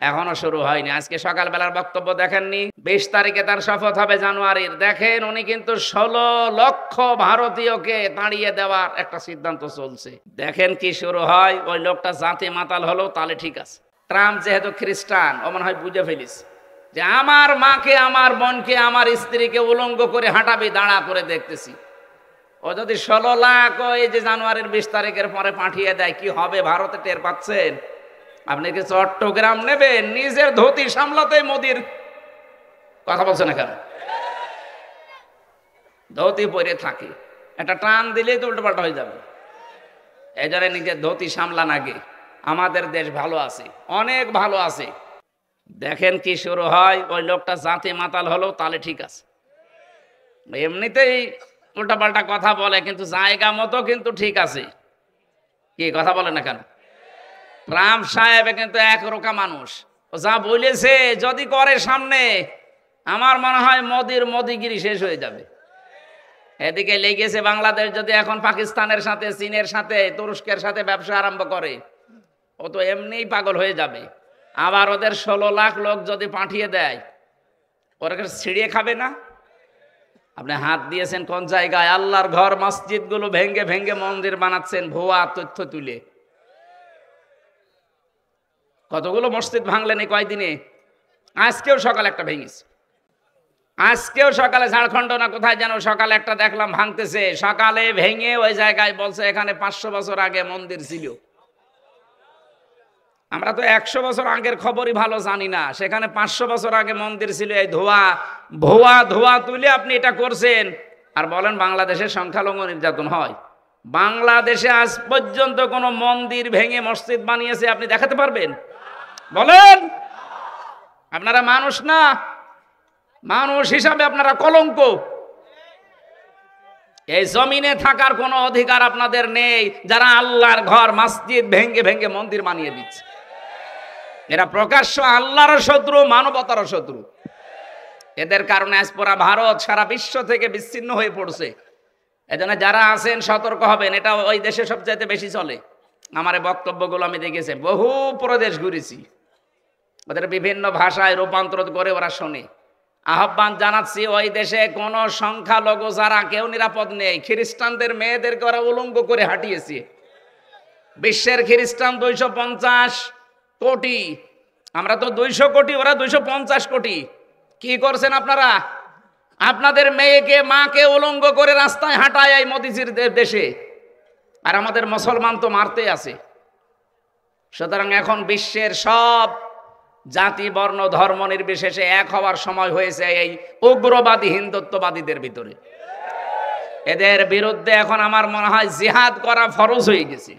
এখনো শুরু হয়নি। আজকে সকালবেলার বক্তব্য দেখেননি? 20 তারিখে তার শপথ হবে জানুয়ারির। দেখেন উনি কিন্তু 16 লক্ষ ভারতীয়কে তাড়িয়ে দেওয়ার একটা সিদ্ধান্ত চলছে। দেখেন কি শুরু হয়। ওই লোকটা জাতি মাতাল হলো তাহলে ঠিক আছে। ট্রাম্প যেহেতু খ্রিস্টান, ও মনে হয় বুঝে ফেলিস যে আমার মাকে, আমার বোনকে, আমার স্ত্রীকে উলঙ্গ করে হাঁটাবি, দাঁড়া করে দেখতেছি। ও যদি 16 লাখ ওই যে জানুয়ারির 20 তারিখের পরে পাঠিয়ে দেয়, কি হবে ভারতে টের পাচ্ছেন? আপনি কি চট্টগ্রাম নেবেন? নিজের ধুতি সামলাতে মোদির কথা বলছেন না কেন? ধুতি পরে থাকে, একটা টান দিলেই তো উল্টো পাল্টা হয়ে যাবে। এই জন্য নিজের ধুতি সামলান আগে। আমাদের দেশ ভালো আছে, অনেক ভালো আছে। দেখেন কি শুরু হয়। ওই লোকটা জাতি মাতাল হলো তাহলে ঠিক আছে। এমনিতেই উল্টা পাল্টা কথা বলে, কিন্তু জায়গা মতো কিন্তু ঠিক আছে। কি কথা বলে না কেন? ট্রাম্প সাহেব কিন্তু একরোকা মানুষ। ও যা বলেছে যদি করে সামনে, আমার মনে হয় মোদিগিরি শেষ হয়ে যাবে। এদিকে লেগেছে বাংলাদেশ যদি এখন পাকিস্তানের সাথে, চীনের সাথে, তুরস্কের সাথে ব্যবসা আরম্ভ করে, ও তো এমনিই পাগল হয়ে যাবে। আবার ওদের 16 লাখ লোক যদি পাঠিয়ে দেয়, ওরা ছিঁড়িয়ে খাবে না? আপনি হাত দিয়েছেন কোন জায়গায়? আল্লাহর ঘর মসজিদগুলো ভেঙ্গে ভেঙ্গে মন্দির বানাচ্ছেন ভুয়া তথ্য তুলে। কতগুলো মসজিদ ভাঙলেন এই কয়দিনে? আজকেও সকালে একটা ভেঙেছে। আজকেও সকালে ঝাড়খণ্ড না কোথায় যেন সকালে একটা দেখলাম ভাঙতেছে। সকালে ভেঙে ওই জায়গায় বলছে এখানে 500 বছর আগে মন্দির ছিল। আমরা তো 100 বছর আগের খবরই ভালো জানি না, সেখানে 500 বছর আগে মন্দির ছিল। এই ধোয়া তুলে আপনি এটা করছেন আর বলেন বাংলাদেশের সংখ্যালঘু নির্যাতন হয়। বাংলাদেশে আজ পর্যন্ত কোনো মন্দির ভেঙে মসজিদ বানিয়েছে আপনি দেখাতে পারবেন? বলেন। আপনারা মানুষ না, মানুষ হিসাবে আপনারা কলঙ্ক। এই জমিনে থাকার কোনো অধিকার আপনাদের নেই। যারা আল্লাহর ঘর মসজিদ ভেঙ্গে ভেঙ্গে মন্দির বানিয়ে দিচ্ছে, এরা প্রকাশ্য আল্লাহর শত্রু, মানবতার শত্রু। এদের কারণে আজ পুরা ভারত সারা বিশ্ব থেকে বিচ্ছিন্ন হয়ে পড়ছে। এজন্য যারা আছেন সতর্ক হবেন। এটা ওই দেশে সবচাইতে বেশি চলে। আমার এই বক্তব্যগুলো আমি দেখেছি, বহু প্রদেশ ঘুরেছি, ওদের বিভিন্ন ভাষায় রূপান্তর করে ওরা শোনে। আহ্বান জানাচ্ছি, ওই দেশে কোন সংখ্যালঘু যারা কেউ নিরাপদ নেই। খ্রিস্টানদের মেয়েদেরকে ওরা উলঙ্গ করে হাঁটিয়েছে। বিশ্বের খ্রিস্টান 250 কোটি, আমরা তো 200 কোটি, ওরা 250 কোটি। কি করছেন আপনারা? আপনাদের মেয়েকে, মাকে উলঙ্গ করে রাস্তায় হাঁটায় এই মোদিজির দেশে, আর আমাদের মুসলমান তো মারতে আছে। সুতরাং এখন বিশ্বের সব জাতি, বর্ণ, ধর্ম নির্বিশেষে এক হওয়ার সময় হয়েছে এই উগ্রবাদী হিন্দুত্ববাদীদের ভিতরে। এদের বিরুদ্ধে এখন আমার মনে হয় জিহাদ করা ফরজ হয়ে গেছে।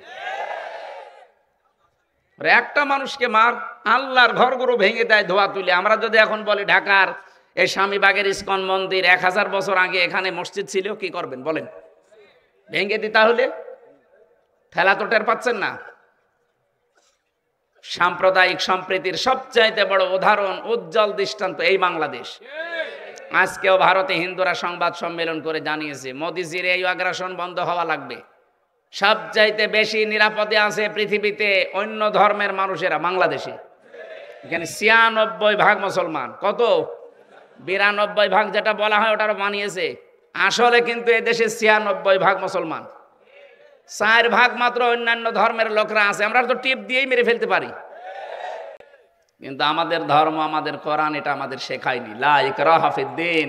একটা মানুষকে মার, আল্লাহর ঘরগুলো ভেঙে দেয় ধোয়া তুলে। আমরা যদি এখন বলি ঢাকার এই স্বামীবাগের ইস্কন মন্দির 1000 বছর আগে এখানে মসজিদ ছিল, কি করবেন বলেন? ভেঙে দিই তাহলে? ঠেলা তো টের পাচ্ছেন না? সাম্প্রদায়িক সম্প্রীতির সবচাইতে বড় উদাহরণ, উজ্জ্বল দৃষ্টান্ত এই বাংলাদেশ। আজকেও ভারতে হিন্দুরা সংবাদ সম্মেলন করে জানিয়েছে মোদিজির এই আগ্রাসন বন্ধ হওয়া লাগবে। সবচাইতে বেশি নিরাপদে আছে পৃথিবীতে অন্য ধর্মের মানুষেরা বাংলাদেশে। এখানে 96% মুসলমান। কত? 92% যেটা বলা হয় ওটা মানিয়েছে। আসলে কিন্তু এদেশে 96% মুসলমান, 4% মাত্র অন্যান্য ধর্মের লোকরা আছে। আমরা তো টিপ দিয়েই মেরে ফেলতে পারি, কিন্তু আমাদের ধর্ম, আমাদের কোরআন এটা আমাদের শেখায়নি। লা ইকরাহা ফিদ্দিন।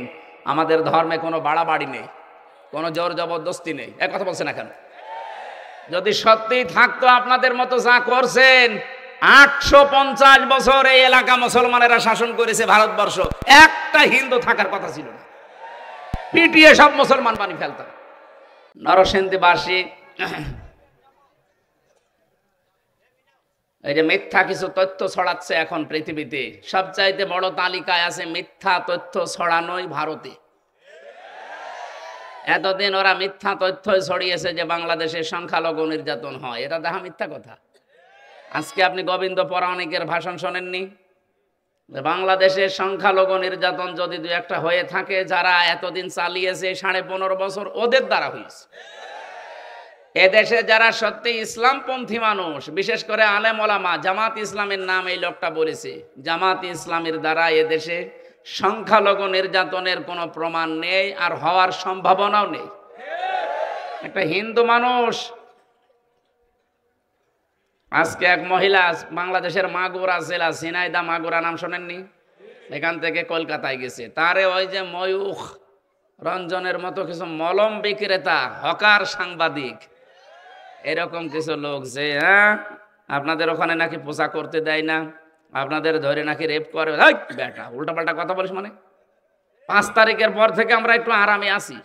আমাদের ধর্মে কোনো বাড়াবাড়ি নেই, কোনো জোর জবরদস্তি নেই। এক কথা বলছেন না কেন? যদি সত্যি থাকতো আপনাদের মতো যা করছেন, 850 বছর এই এলাকা মুসলমানেরা শাসন করেছে ভারতবর্ষ, একটা হিন্দু থাকার কথা ছিল না। পিটিয়ে সব মুসলমান বানিয়ে ফেলতাম। নরসিংদীবাসী এই যে মিথ্যা কিছু তথ্য ছড়াচ্ছে এখন পৃথিবীতে, সবচাইতে বড় তালিকায় আছে মিথ্যা তথ্য ছড়ানোই ভারতে। এতদিন ওরা মিথ্যা তথ্য ছড়িয়েছে যে বাংলাদেশে সংখ্যালঘু নির্যাতন হয়। এটা দেখা মিথ্যা কথা। আজকে আপনি গোবিন্দ পৌরাণিকের ভাষণ শোনেননি? বাংলাদেশের সংখ্যালঘু নির্যাতন যদি 2-1টা হয়ে থাকে, যারা এতদিন চালিয়েছে 15.5 বছর, ওদের দ্বারা হয়েছে। এদেশে যারা সত্যি ইসলামপন্থী মানুষ, বিশেষ করে আলেম ওলামা, জামাত ইসলামের নাম এই লোকটা বলেছে, জামাত ইসলামের দ্বারা এদেশে সংখ্যালঘু নির্যাতনের কোনো প্রমাণ নেই, আর হওয়ার সম্ভাবনাও নেই। একটা হিন্দু মানুষ, আজকে এক মহিলা বাংলাদেশের মাগুরা জেলা, ঝিনাইদহ মাগুরা নাম শোনেননি? এখান থেকে কলকাতায় গেছে, তারে ওই যে ময়ূখ রঞ্জনের মতো কিছু মলম বিক্রেতা, হকার সাংবাদিক, এরকম কিছু লোক যে আপনাদের ওখানে নাকি পোশাক করতে দেয় না, আপনাদের ধরে নাকি রেপ করে। বেটা উল্টাপাল্টা কথা বলিস, মানে 5 তারিখের পর থেকে আমরা একটু আরামে আছি।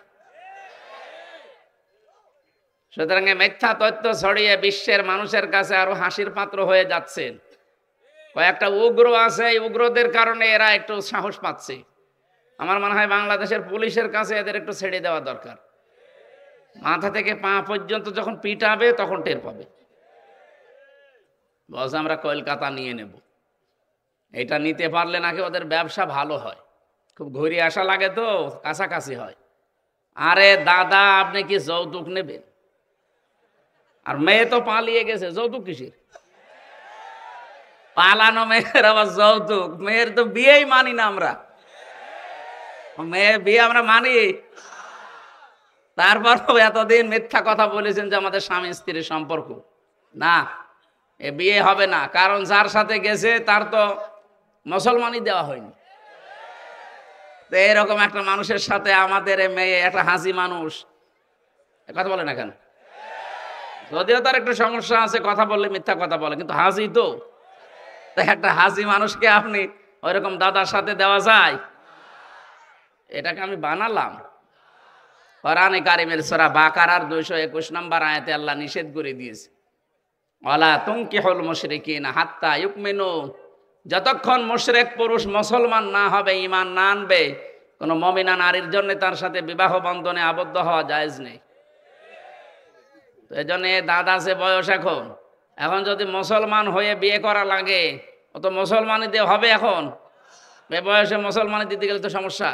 সুতরাং মিথ্যা তথ্য ছড়িয়ে বিশ্বের মানুষের কাছে আরো হাসির পাত্র হয়ে যাচ্ছেন। কয়েকটা উগ্র আছে, এই উগ্রদের কারণে এরা একটু সাহস পাচ্ছে। আমার মনে হয় বাংলাদেশের পুলিশের কাছে এদের একটু ছেড়ে দেওয়া দরকার। মাথা থেকে পা পর্যন্ত যখন পিটাবে তখন টের পাবে। বস আমরা কলকাতা নিয়ে নেব, এটা নিতে পারলে নাকি ওদের ব্যবসা ভালো হয়, খুব ঘুরে আসা লাগে তো কাছাকাছি হয়। আরে দাদা আপনি কি যৌতুক নেবেন? আর মেয়ে তো পালিয়ে গেছে, যৌতুক কিসের? পালানো মেয়ের আবার যৌতুক? মেয়ের তো বিয়েই মানি না আমরা, মেয়ের বিয়ে আমরা মানি। তারপর এতদিন মিথ্যা কথা বলেছেন যে আমাদের স্বামী স্ত্রীর সম্পর্ক, না এ বিয়ে হবে না, কারণ যার সাথে গেছে তার তো মুসলমানই দেওয়া হয়নি। তো এরকম একটা মানুষের সাথে আমাদের মেয়ে, একটা হাসি মানুষ, কথা বলে না কেন? যদিও তার একটু সমস্যা আছে, কথা বললে মিথ্যা কথা বলে, কিন্তু হাসি তো। একটা হাসি মানুষকে আপনি ওইরকম দাদার সাথে দেওয়া যায়? এটাকে আমি বানালাম। কোরআনে কারিমের সূরা বাকারার 221 নম্বর আয়াতে আল্লাহ নিষেধ করে দিয়েছে, ওয়ালা তুনকিহুল মুশরিকিনা হাত্তা ইউমিনু, যতক্ষণ মুশরিক পুরুষ মুসলমান না হবে, ঈমান না আনবে, কোন মুমিনা নারীর জন্য তার সাথে বিবাহ বন্ধনে আবদ্ধ হওয়া জায়েজ নেই। তো এজন্য দাদা যে বয়স এখন যদি মুসলমান হয়ে বিয়ে করা লাগে, ও তো মুসলমানই দিয়ে হবে। এখন এ বয়সে মুসলমানই দিতে গেলে তো সমস্যা।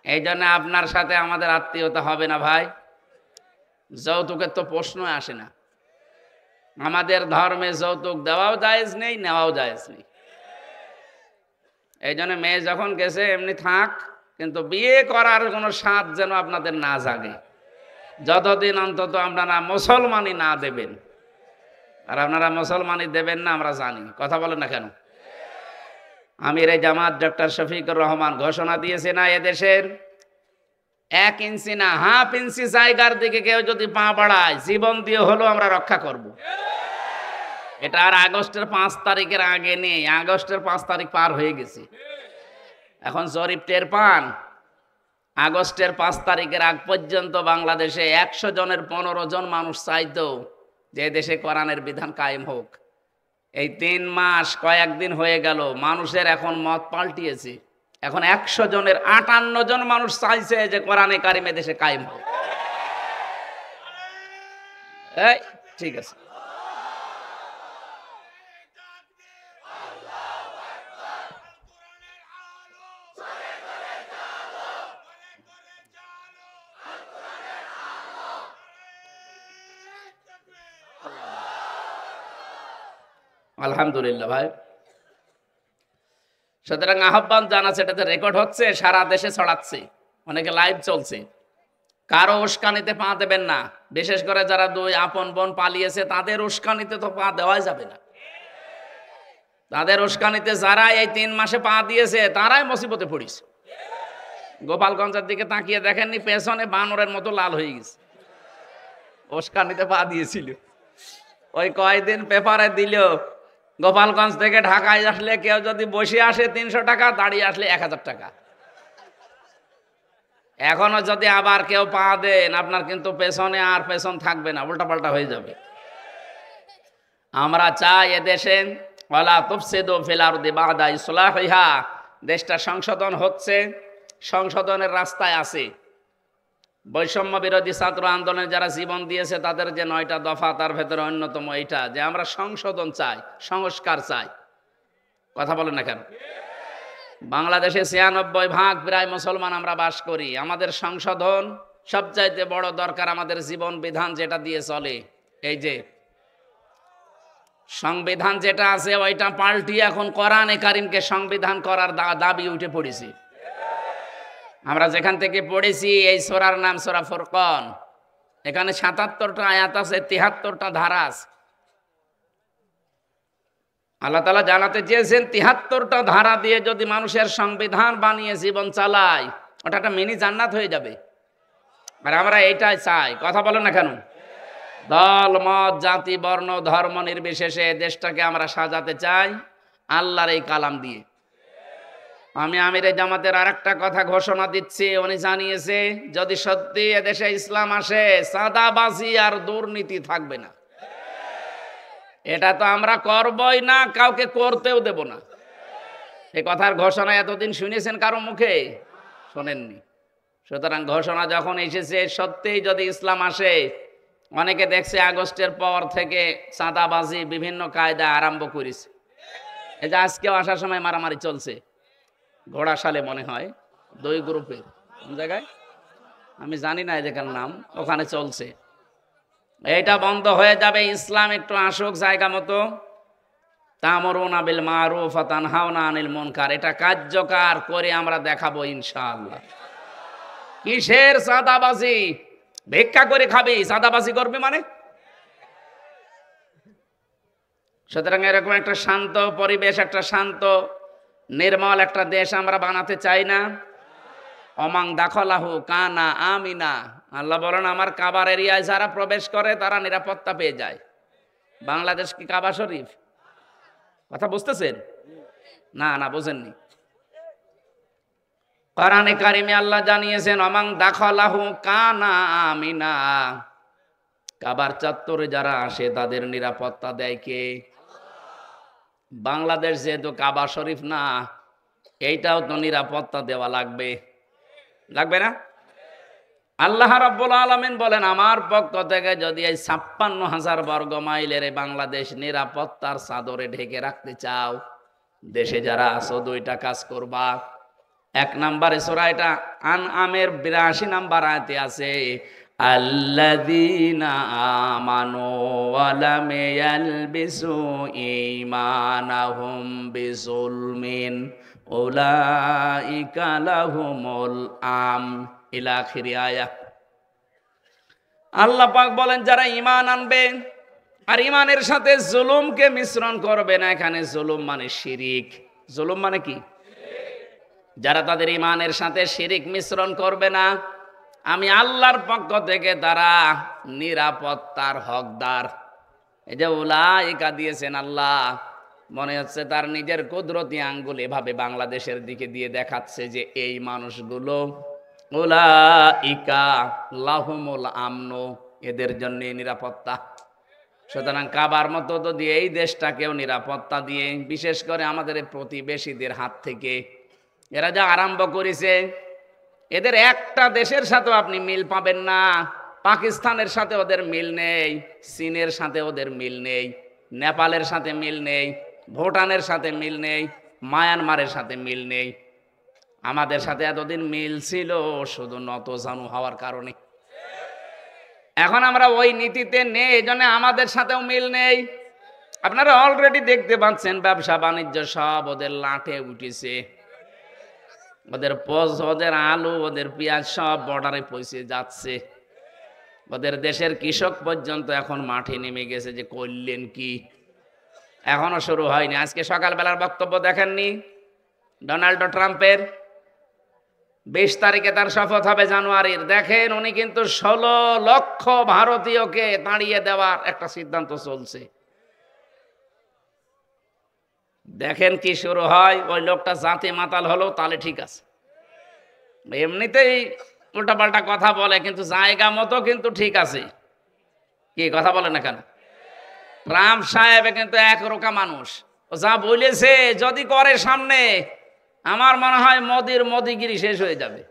এই জন্য আপনার সাথে আমাদের আত্মীয়তা হবে না ভাই, যৌতুকের তো প্রশ্নই আসে না। আমাদের ধর্মে যৌতুক দেওয়াও জায়েজ নেই, নেওয়াও জায়েজ নেই। এই জন্য মেয়ে যখন গেছে এমনি থাক, কিন্তু বিয়ে করার কোনো স্বাদ যেন আপনাদের না জাগে, যতদিন অন্তত আপনারা মুসলমানই না দেবেন। আর আপনারা মুসলমানই দেবেন না আমরা জানি, কথা বলেন না কেন? আমির জামাত ডক্টর শফিকুর রহমান ঘোষণা দিয়েছে না, এদেশের 1 ইঞ্চি না 1/2 ইঞ্চি জায়গার দিকে কেউ যদি পা বাড়ায়, জীবন দিয়ে হলেও আমরা রক্ষা করব। এটা আর আগস্টের 5 তারিখের আগে নেই, আগস্টের 5 তারিখ পার হয়ে গেছে। এখন জরিপ টের পান, আগস্টের 5 তারিখের আগ পর্যন্ত বাংলাদেশে 100 জনের 15 জন মানুষ চাইতো যে দেশে কোরআনের বিধান কায়েম হোক। এই 3 মাস কয়েকদিন হয়ে গেল, মানুষের এখন মত পাল্টিয়েছে। এখন 100 জনের 58 জন মানুষ চাইছে যে কোরআনে কারিমে দেশে কায়েম হোক। এই ঠিক আছে, আলহামদুলিল্লাহ ভাই। সুতরাং আহ্বান জানাচ্ছে, এটাতে রেকর্ড হচ্ছে, সারা দেশে ছড়াচ্ছে, অনেকে লাইভ চলছে। কারো উস্কানিতে পা দেবেন না, বিশেষ করে যারা 2 আপন বোন পালিয়েছে তাদের উস্কানিতে তো পা দেওয়াই যাবে না। তাদের উস্কানিতে যারা এই 3 মাসে পা দিয়েছে তারাই মুসিবতে পড়িছে। গোপালগঞ্জের দিকে তাকিয়ে দেখেননি, পেছনে বানরের মতো লাল হয়ে গেছে, উস্কানিতে পা দিয়েছিল। ওই কয়দিন পেপারে দিল, গোপালগঞ্জ থেকে ঢাকায় আসলে কেউ যদি বসে আসে 300 টাকা, দাঁড়িয়ে আসলে 1000 টাকা। এখনো যদি আবার কেউ পা দেন, আপনার কিন্তু পেছনে আর পেছন থাকবে না, উল্টাপাল্টা হয়ে যাবে। আমরা চাই এদেশে ওয়ালা তুফসিদু ফিল আরদি বা'দা ইসলাহিহা, দেশটা সংশোধন হচ্ছে, সংশোধনের রাস্তায় আছে। বৈষম্য বিরোধী ছাত্র আন্দোলনে যারা জীবন দিয়েছে তাদের যে 9টা দফা, তার ভেতরে অন্যতম এইটা যে আমরা সংশোধন চাই, সংস্কার চাই। কথা বলেন না কেন? বাংলাদেশে 96% প্রায় মুসলমান আমরা বাস করি। আমাদের সংশোধন সবচাইতে বড় দরকার আমাদের জীবন বিধান যেটা দিয়ে চলে, এই যে সংবিধান যেটা আছে ওইটা পাল্টিয়ে এখন কোরআনে কারিমকে সংবিধান করার দাবি উঠে পড়েছি। আমরা যেখান থেকে পড়েছি এই সূরার নাম সূরা ফুরকান। এখানে ৭৭টা আয়াত আছে, ৭৩টা ধারা আছে। আল্লাহ তাআলা জানাতে চেয়েছেন ৭৩টা ধারা দিয়ে যদি মানুষের সংবিধান বানিয়ে জীবন চালায়, ওটা একটা মিনি জান্নাত হয়ে যাবে। আর আমরা এইটাই চাই। কথা বলো না কেন? দল মত জাতি বর্ণ ধর্ম নির্বিশেষে দেশটাকে আমরা সাজাতে চাই আল্লাহর এই কালাম দিয়ে। আমি আমিরে জামাতের আরেকটা কথা ঘোষণা দিচ্ছি, উনি জানিয়েছে যদি সত্যি এদেশে ইসলাম আসে চাঁদাবাজি আর দুর্নীতি থাকবে না। এটা তো আমরা করবই না, কাউকে করতেও দেব না। এই কথার ঘোষণা এতদিন শুনেছেন কারো মুখে? শোনেননি। সুতরাং ঘোষণা যখন এসেছে সত্যিই যদি ইসলাম আসে, অনেকে দেখছে আগস্টের পর থেকে চাঁদাবাজি বিভিন্ন কায়দা আরম্ভ করেছে। এই যে আজকেও আসার সময় মারামারি চলছে ঘোড়াশালে, মনে হয় 2 গ্রুপের কোন জায়গায় আমি জানি না এদের নাম, ওখানে চলছে। এটা বন্ধ হয়ে যাবে, ইসলাম একটু আসুক জায়গা মতো। তা'মুরুনা বিল মারুফ ওয়া তানহাউনা আনিল মুনকার, এটা কার্যকর করে আমরা দেখাবো ইনশাআল্লাহ। কিসের চাঁদাবাজি? ভিক্ষা করে খাবি, চাঁদাবাজি করবে মানে? সুতরাং এরকম একটা শান্ত পরিবেশ, একটা শান্ত নির্মল একটা দেশ আমরা বানাতে চাই না। অমাং দাখলাহু কানা আমিনা, আল্লাহ বলেন আমার কাবার এরিয়ায় যারা প্রবেশ করে তারা নিরাপত্তা পেয়ে যায়। বাংলাদেশ কি কাবা শরীফ? কথা বুঝতেছেন? না না, বোঝেননি। কোরআনে কারিমে আল্লাহ জানিয়েছেন অমাং দাখলাহু কানা আমিনা, কাবার চত্বরে যারা আসে তাদের নিরাপত্তা দেয় কে? বাংলাদেশ যেহেতু কাবা শরীফ না, এইটাও তো নিরাপত্তা দেওয়া লাগবে, লাগবে না? আল্লাহ রাব্বুল আলামিন বলেন আমার পক্ষ থেকে যদি এই ৫৬,০০০ বর্গ মাইলের বাংলাদেশ নিরাপত্তার চাদরে ঢেকে রাখতে চাও, দেশে যারা আছো 2টা কাজ করবা। 1 নম্বরে সূরা এটা আনআমের ৮২ নম্বর আয়াতে আছে, আল্লাযীনা আমানু ওয়া লাম ইয়ালবিসু ঈমানাহুম বিযুলমিন উলাইকা লাহুমুল ইলা আখিরি আয়াত। আল্লাহ পাক বলেন যারা ঈমান আনবে আর ঈমানের সাথে জুলুমকে মিশ্রণ করবে না। এখানে জুলুম মানে শিরিক। জুলুম মানে কি? যারা তাদের ঈমানের সাথে শিরিক মিশ্রণ করবে না, আমি আল্লাহর পক্ষ থেকে তারা নিরাপত্তার হকদার। এই যে উলাইকা দিয়েছেন আল্লাহ, মনে হচ্ছে তার নিজের কুদরতি আঙ্গুল এভাবে বাংলাদেশের দিকে দিয়ে দেখাচ্ছে যে এই মানুষগুলো উলাইকা লাহুমুল আমনু, এদের জন্য নিরাপত্তা। সুতরাং কাবার মতো তো দিয়ে এই দেশটাকেও নিরাপত্তা দিয়ে, বিশেষ করে আমাদের প্রতিবেশীদের হাত থেকে এরা যা আরম্ভ করেছে, এদের একটা দেশের সাথেও আপনি মিল পাবেন না। পাকিস্তানের সাথে ওদের মিল নেই, চীনের সাথে ওদের মিল নেই, নেপালের সাথে মিল নেই, ভুটানের সাথে মিল নেই, মায়ানমারের সাথে মিল নেই। আমাদের সাথে এতদিন মিল ছিল শুধু নতজানু হওয়ার কারণে। এখন আমরা ওই নীতিতে নেই, এই জন্য আমাদের সাথেও মিল নেই। আপনারা অলরেডি দেখতে পাচ্ছেন ব্যবসা বাণিজ্য সব ওদের লাঠে উঠেছে। ওদের ওদের আলু, ওদের পেঁয়াজ সব বর্ডারে পৌঁছে যাচ্ছে। ওদের দেশের কৃষক পর্যন্ত এখন মাঠে নেমে গেছে যে করলেন কি। এখনো শুরু হয়নি। আজকে সকালবেলার বক্তব্য দেখেননি ডোনাল্ড ট্রাম্পের? ২০ তারিখে তার শপথ হবে জানুয়ারির। দেখেন উনি কিন্তু ১৬ লক্ষ ভারতীয়কে তাড়িয়ে দেওয়ার একটা সিদ্ধান্ত চলছে। দেখেন কি শুরু হয়। ওই লোকটা জাতি মাতাল হলো তাহলে ঠিক আছে, এমনিতেই উল্টাপাল্টা কথা বলে কিন্তু জায়গা মতো কিন্তু ঠিক আছে। কি কথা বলে না কেন? ট্রাম্প সাহেব কিন্তু একরোকা মানুষ, ও যা বলেছে যদি করে সামনে, আমার মনে হয় মোদিগিরি শেষ হয়ে যাবে।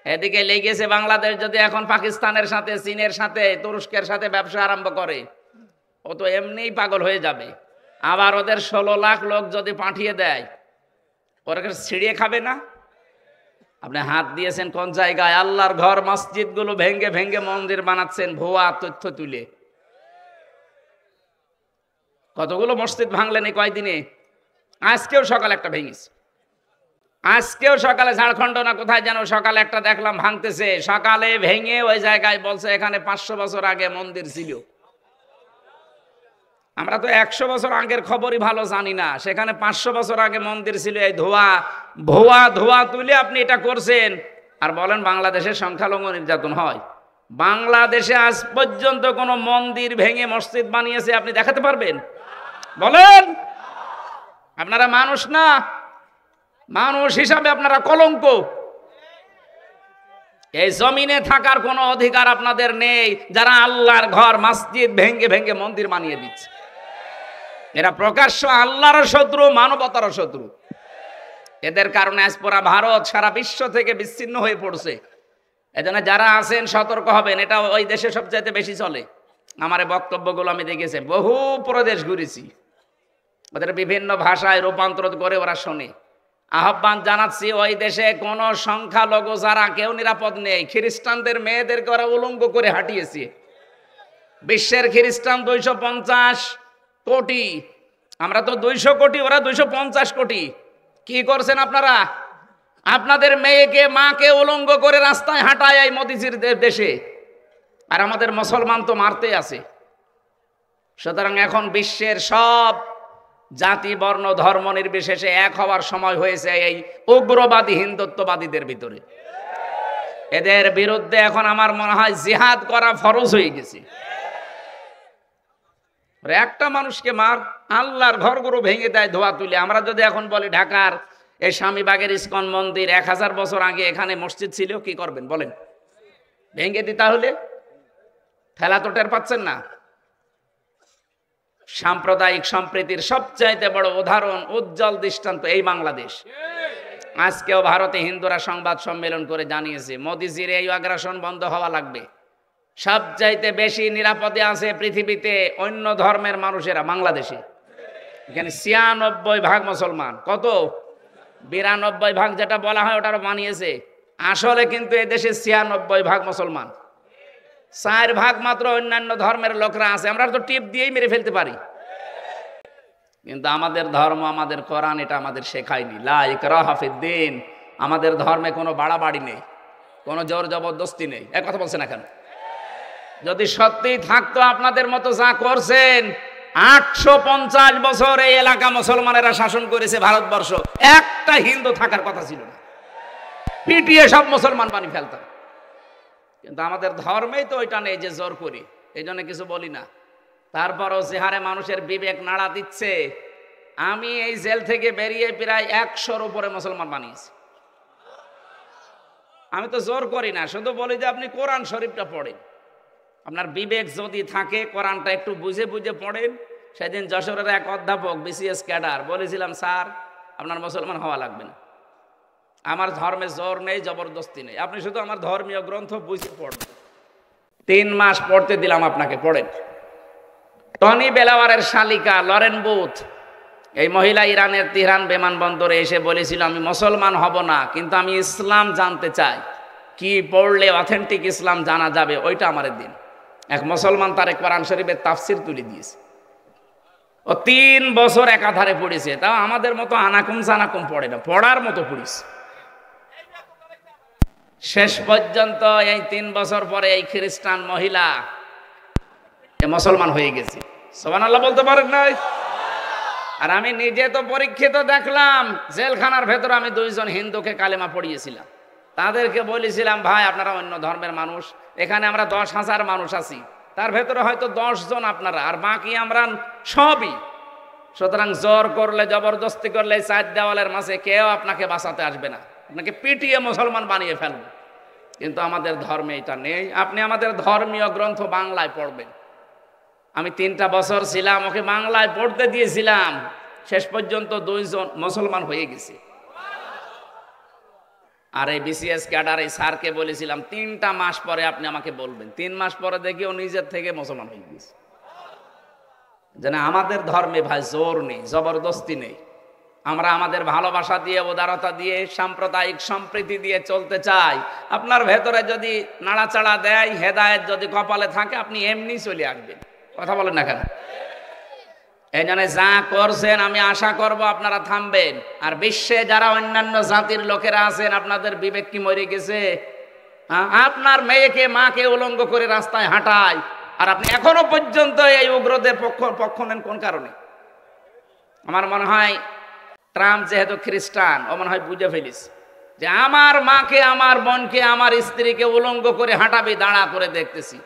এদিকে লেগেছে বাংলাদেশ যদি এখন পাকিস্তানের সাথে, চীনের সাথে, তুরস্কের সাথে ব্যবসা আরম্ভ করে, ও তো এমনিই পাগল হয়ে যাবে। আবার ওদের ১৬ লাখ লোক যদি পাঠিয়ে দেয়, ওরা ছিঁড়িয়ে খাবে না? আপনি হাত দিয়েছেন কোন জায়গায়? আল্লাহর ঘর মসজিদগুলো ভেঙ্গে ভেঙ্গে মন্দির বানাচ্ছেন ভুয়া তথ্য তুলে। কতগুলো মসজিদ ভাঙলেন এই কয়দিনে? আজকেও সকালে একটা ভেঙেছে, আজকেও সকালে ঝাড়খণ্ড না কোথায় যেন সকালে একটা দেখলাম ভাঙতেছে। সকালে ভেঙে ওই জায়গায় বলছে এখানে 500 বছর আগে মন্দির ছিল। আমরা তো 100 বছর আগের খবরই ভালো জানি না, সেখানে 500 বছর আগে মন্দির ছিল। এই ধোয়া তুলে আপনি এটা করছেন আর বলেন বাংলাদেশের সংখ্যালঘু নির্যাতন হয়। বাংলাদেশে আজ পর্যন্ত কোনো মন্দির ভেঙে মসজিদ বানিয়েছে আপনি দেখাতে পারবেন? বলেন। আপনারা মানুষ না, মানুষ হিসাবে আপনারা কলঙ্ক। এই জমিনে থাকার কোনো অধিকার আপনাদের নেই যারা আল্লাহর ঘর মসজিদ ভেঙ্গে ভেঙ্গে মন্দির বানিয়ে দিচ্ছে। এরা প্রকাশ্য আল্লাহর শত্রু, মানবতার শত্রু। এদের কারণে আজ পুরা ভারত সারা বিশ্ব থেকে বিচ্ছিন্ন হয়ে পড়ছে। এজন্য যারা আছেন সতর্ক হবেন। এটা ওই দেশে সবচাইতে বেশি চলে। আমার বক্তব্যগুলো আমি দেখেছি, বহু প্রদেশ ঘুরেছি, ওদের বিভিন্ন ভাষায় রূপান্তর করে ওরা শোনে। আহ্বান জানাচ্ছি, ওই দেশে কোনো সংখ্যালঘু যারা কেউ নিরাপদ নেই। খ্রিস্টানদের মেয়েদেরকে ওরা উলঙ্গ করে হাঁটিয়েছে। বিশ্বের খ্রিস্টান 250 কোটি, আমরা তো 200 কোটি, ওরা 250 কোটি। কি করছেন আপনারা? আপনাদের মেয়েকে মাকে উলঙ্গ করে রাস্তায় হাঁটায় এই মোদিজির দেশে, আর আমাদের মুসলমান তো মারতে আছে। সুতরাং এখন বিশ্বের সব জাতি বর্ণ ধর্ম নির্বিশেষে এক হওয়ার সময় হয়েছে এই উগ্রবাদী হিন্দুত্ববাদীদের ভিতরে। এদের বিরুদ্ধে এখন আমার মনে হয় জিহাদ করা ফরজ হয়ে গেছে। একটা মানুষকে মার, আল্লাহর ঘরগুলো ভেঙে দেয় ধোয়া তুলে। আমরা যদি এখন বলি ঢাকার এই স্বামীবাগের ইস্কন মন্দির 1000 বছর আগে এখানে মসজিদ ছিল, কি করবেন বলেন? ভেঙে দিতে হলে ঠেলা তো টের পাচ্ছেন না। সাম্প্রদায়িক সম্প্রীতির সবচাইতে বড় উদাহরণ, উজ্জ্বল দৃষ্টান্ত এই বাংলাদেশ। আজকেও ভারতে হিন্দুরা সংবাদ সম্মেলন করে জানিয়েছে মোদিজির এই আগ্রাসন বন্ধ হওয়া লাগবে। সবচাইতে বেশি নিরাপদে আছে পৃথিবীতে অন্য ধর্মের মানুষেরা বাংলাদেশে। এখানে 96% মুসলমান। কত? 92% যেটা বলা হয় ওটারও মানিয়েছে। আসলে কিন্তু এদেশে 96% মুসলমান, 4% মাত্র অন্যান্য ধর্মের লোকরা আছে। আমরা তো টিপ দিয়েই মেরে ফেলতে পারি, কিন্তু আমাদের ধর্ম, আমাদের কোরআন এটা আমাদের শেখায়নি। লা ইকরাহা ফিদ্দিন। আমাদের ধর্মে কোনো বাড়াবাড়ি নেই, কোনো জোর জবরদস্তি নেই। এক কথা বলছেন না কেন? যদি সত্যি থাকতো আপনাদের মতো যা করছেন, 850 বছর এই এলাকা মুসলমানেরা শাসন করেছে ভারতবর্ষ, একটা হিন্দু থাকার কথা ছিল না। পিটিয়ে সব মুসলমান বানিয়ে ফেলতাম। কিন্তু আমাদের ধর্মেই তো ওইটা নেই যে জোর করি, এই জন্য কিছু বলি না। তারপরও যে হারে মানুষের বিবেক নাড়া দিচ্ছে, আমি এই জেল থেকে বেরিয়ে প্রায় 100-র উপরে মুসলমান বানিয়েছি। আমি তো জোর করি না, শুধু বলি যে আপনি কোরআন শরীফটা পড়েন। আপনার বিবেক যদি থাকে, কোরআনটা একটু বুঝে বুঝে পড়েন। সেদিন যশোরের এক অধ্যাপক, BCS ক্যাডার, বলেছিলাম স্যার আপনার মুসলমান হওয়া লাগবে না, আমার ধর্মে জোর নেই, জবরদস্তি নেই, আপনি শুধু আমার ধর্মীয় গ্রন্থ বুঝে পড়বেন। 3 মাস পড়তে দিলাম আপনাকে, পড়েন। টনি বেলাওয়ারের শালিকা লরেন বুথ, এই মহিলা ইরানের তেহরান বিমানবন্দরে এসে বলেছিল আমি মুসলমান হব না, কিন্তু আমি ইসলাম জানতে চাই, কি পড়লে অথেন্টিক ইসলাম জানা যাবে, ওইটা আমার দিন। এক মুসলমান তার কোরআন শরীফের তাফসির তুলে দিয়েছে। ও 3 বছর একাধারে পড়েছে, তাও আমাদের মতো আনাকুম জানাকুম পড়ে না, পড়ার মতো পড়েছে। শেষ পর্যন্ত এই 3 বছর পরে এই খ্রিস্টান মহিলা মুসলমান হয়ে গেছে। সুবহানাল্লাহ বলতে পারেন নাই? আর আমি নিজে তো পরীক্ষিত দেখলাম, জেলখানার ভেতর আমি 2 জন হিন্দুকে কালেমা পড়িয়েছিলাম। তাদেরকে বলেছিলাম ভাই আপনারা অন্য ধর্মের মানুষ, এখানে আমরা 10,000 মানুষ আছি, তার ভেতরে হয়তো 10 জন আপনারা, আর বাকি আমরা সবই। সুতরাং জোর করলে, জবরদস্তি করলে 4 দেওয়ালের মাঝে কেউ আপনাকে বাঁচাতে আসবে না, আপনাকে পিটিয়ে মুসলমান বানিয়ে ফেলবে। কিন্তু আমাদের ধর্মে এটা নেই। আপনি আমাদের ধর্মীয় গ্রন্থ বাংলায় পড়বেন। আমি 3টা বছর ছিলাম, ওকে বাংলায় পড়তে দিয়েছিলাম, শেষ পর্যন্ত 2 জন মুসলমান হয়ে গেছে। আর এই BCS ক্যাডার এই স্যারকে বলেছিলাম 3টা মাস পরে আপনি আমাকে বলবেন। 3 মাস পরে দেখি ও নিজের থেকে মুসলমান হয়ে গেছে। যেন আমাদের ধর্মে ভাই জোর নেই, জবরদস্তি নেই। আমরা আমাদের ভালোবাসা দিয়ে, উদারতা দিয়ে, সাম্প্রদায়িক সম্প্রীতি দিয়ে চলতে চাই। আপনার ভেতরে যদি নাড়াচাড়া দেয়, হেদায়েত যদি কপালে থাকে, আপনি এমনি চলে আসবেন। কথা বলেন না কেন? এই জন্য যা করছেন আমি আশা করব আপনারা থামবেন। আর বিশ্বে যারা অন্যান্য জাতির লোকেরা আছেন, আপনাদের বিবেক কি মরে গেছে? আপনার মেয়েকে, মাকে উলঙ্গ করে রাস্তায় হাঁটায়, আর আপনি এখনো পর্যন্ত এই উগ্রদের পক্ষ নেন কোন কারণে? আমার মনে হয় ট্রাম্প যেহেতু খ্রিস্টান, ও মনে হয় বুঝে ফেলিস যে আমার মাকে, আমার বোনকে, আমার স্ত্রীকে উলঙ্গ করে হাঁটাবি, দাঁড়া করে দেখতেছি।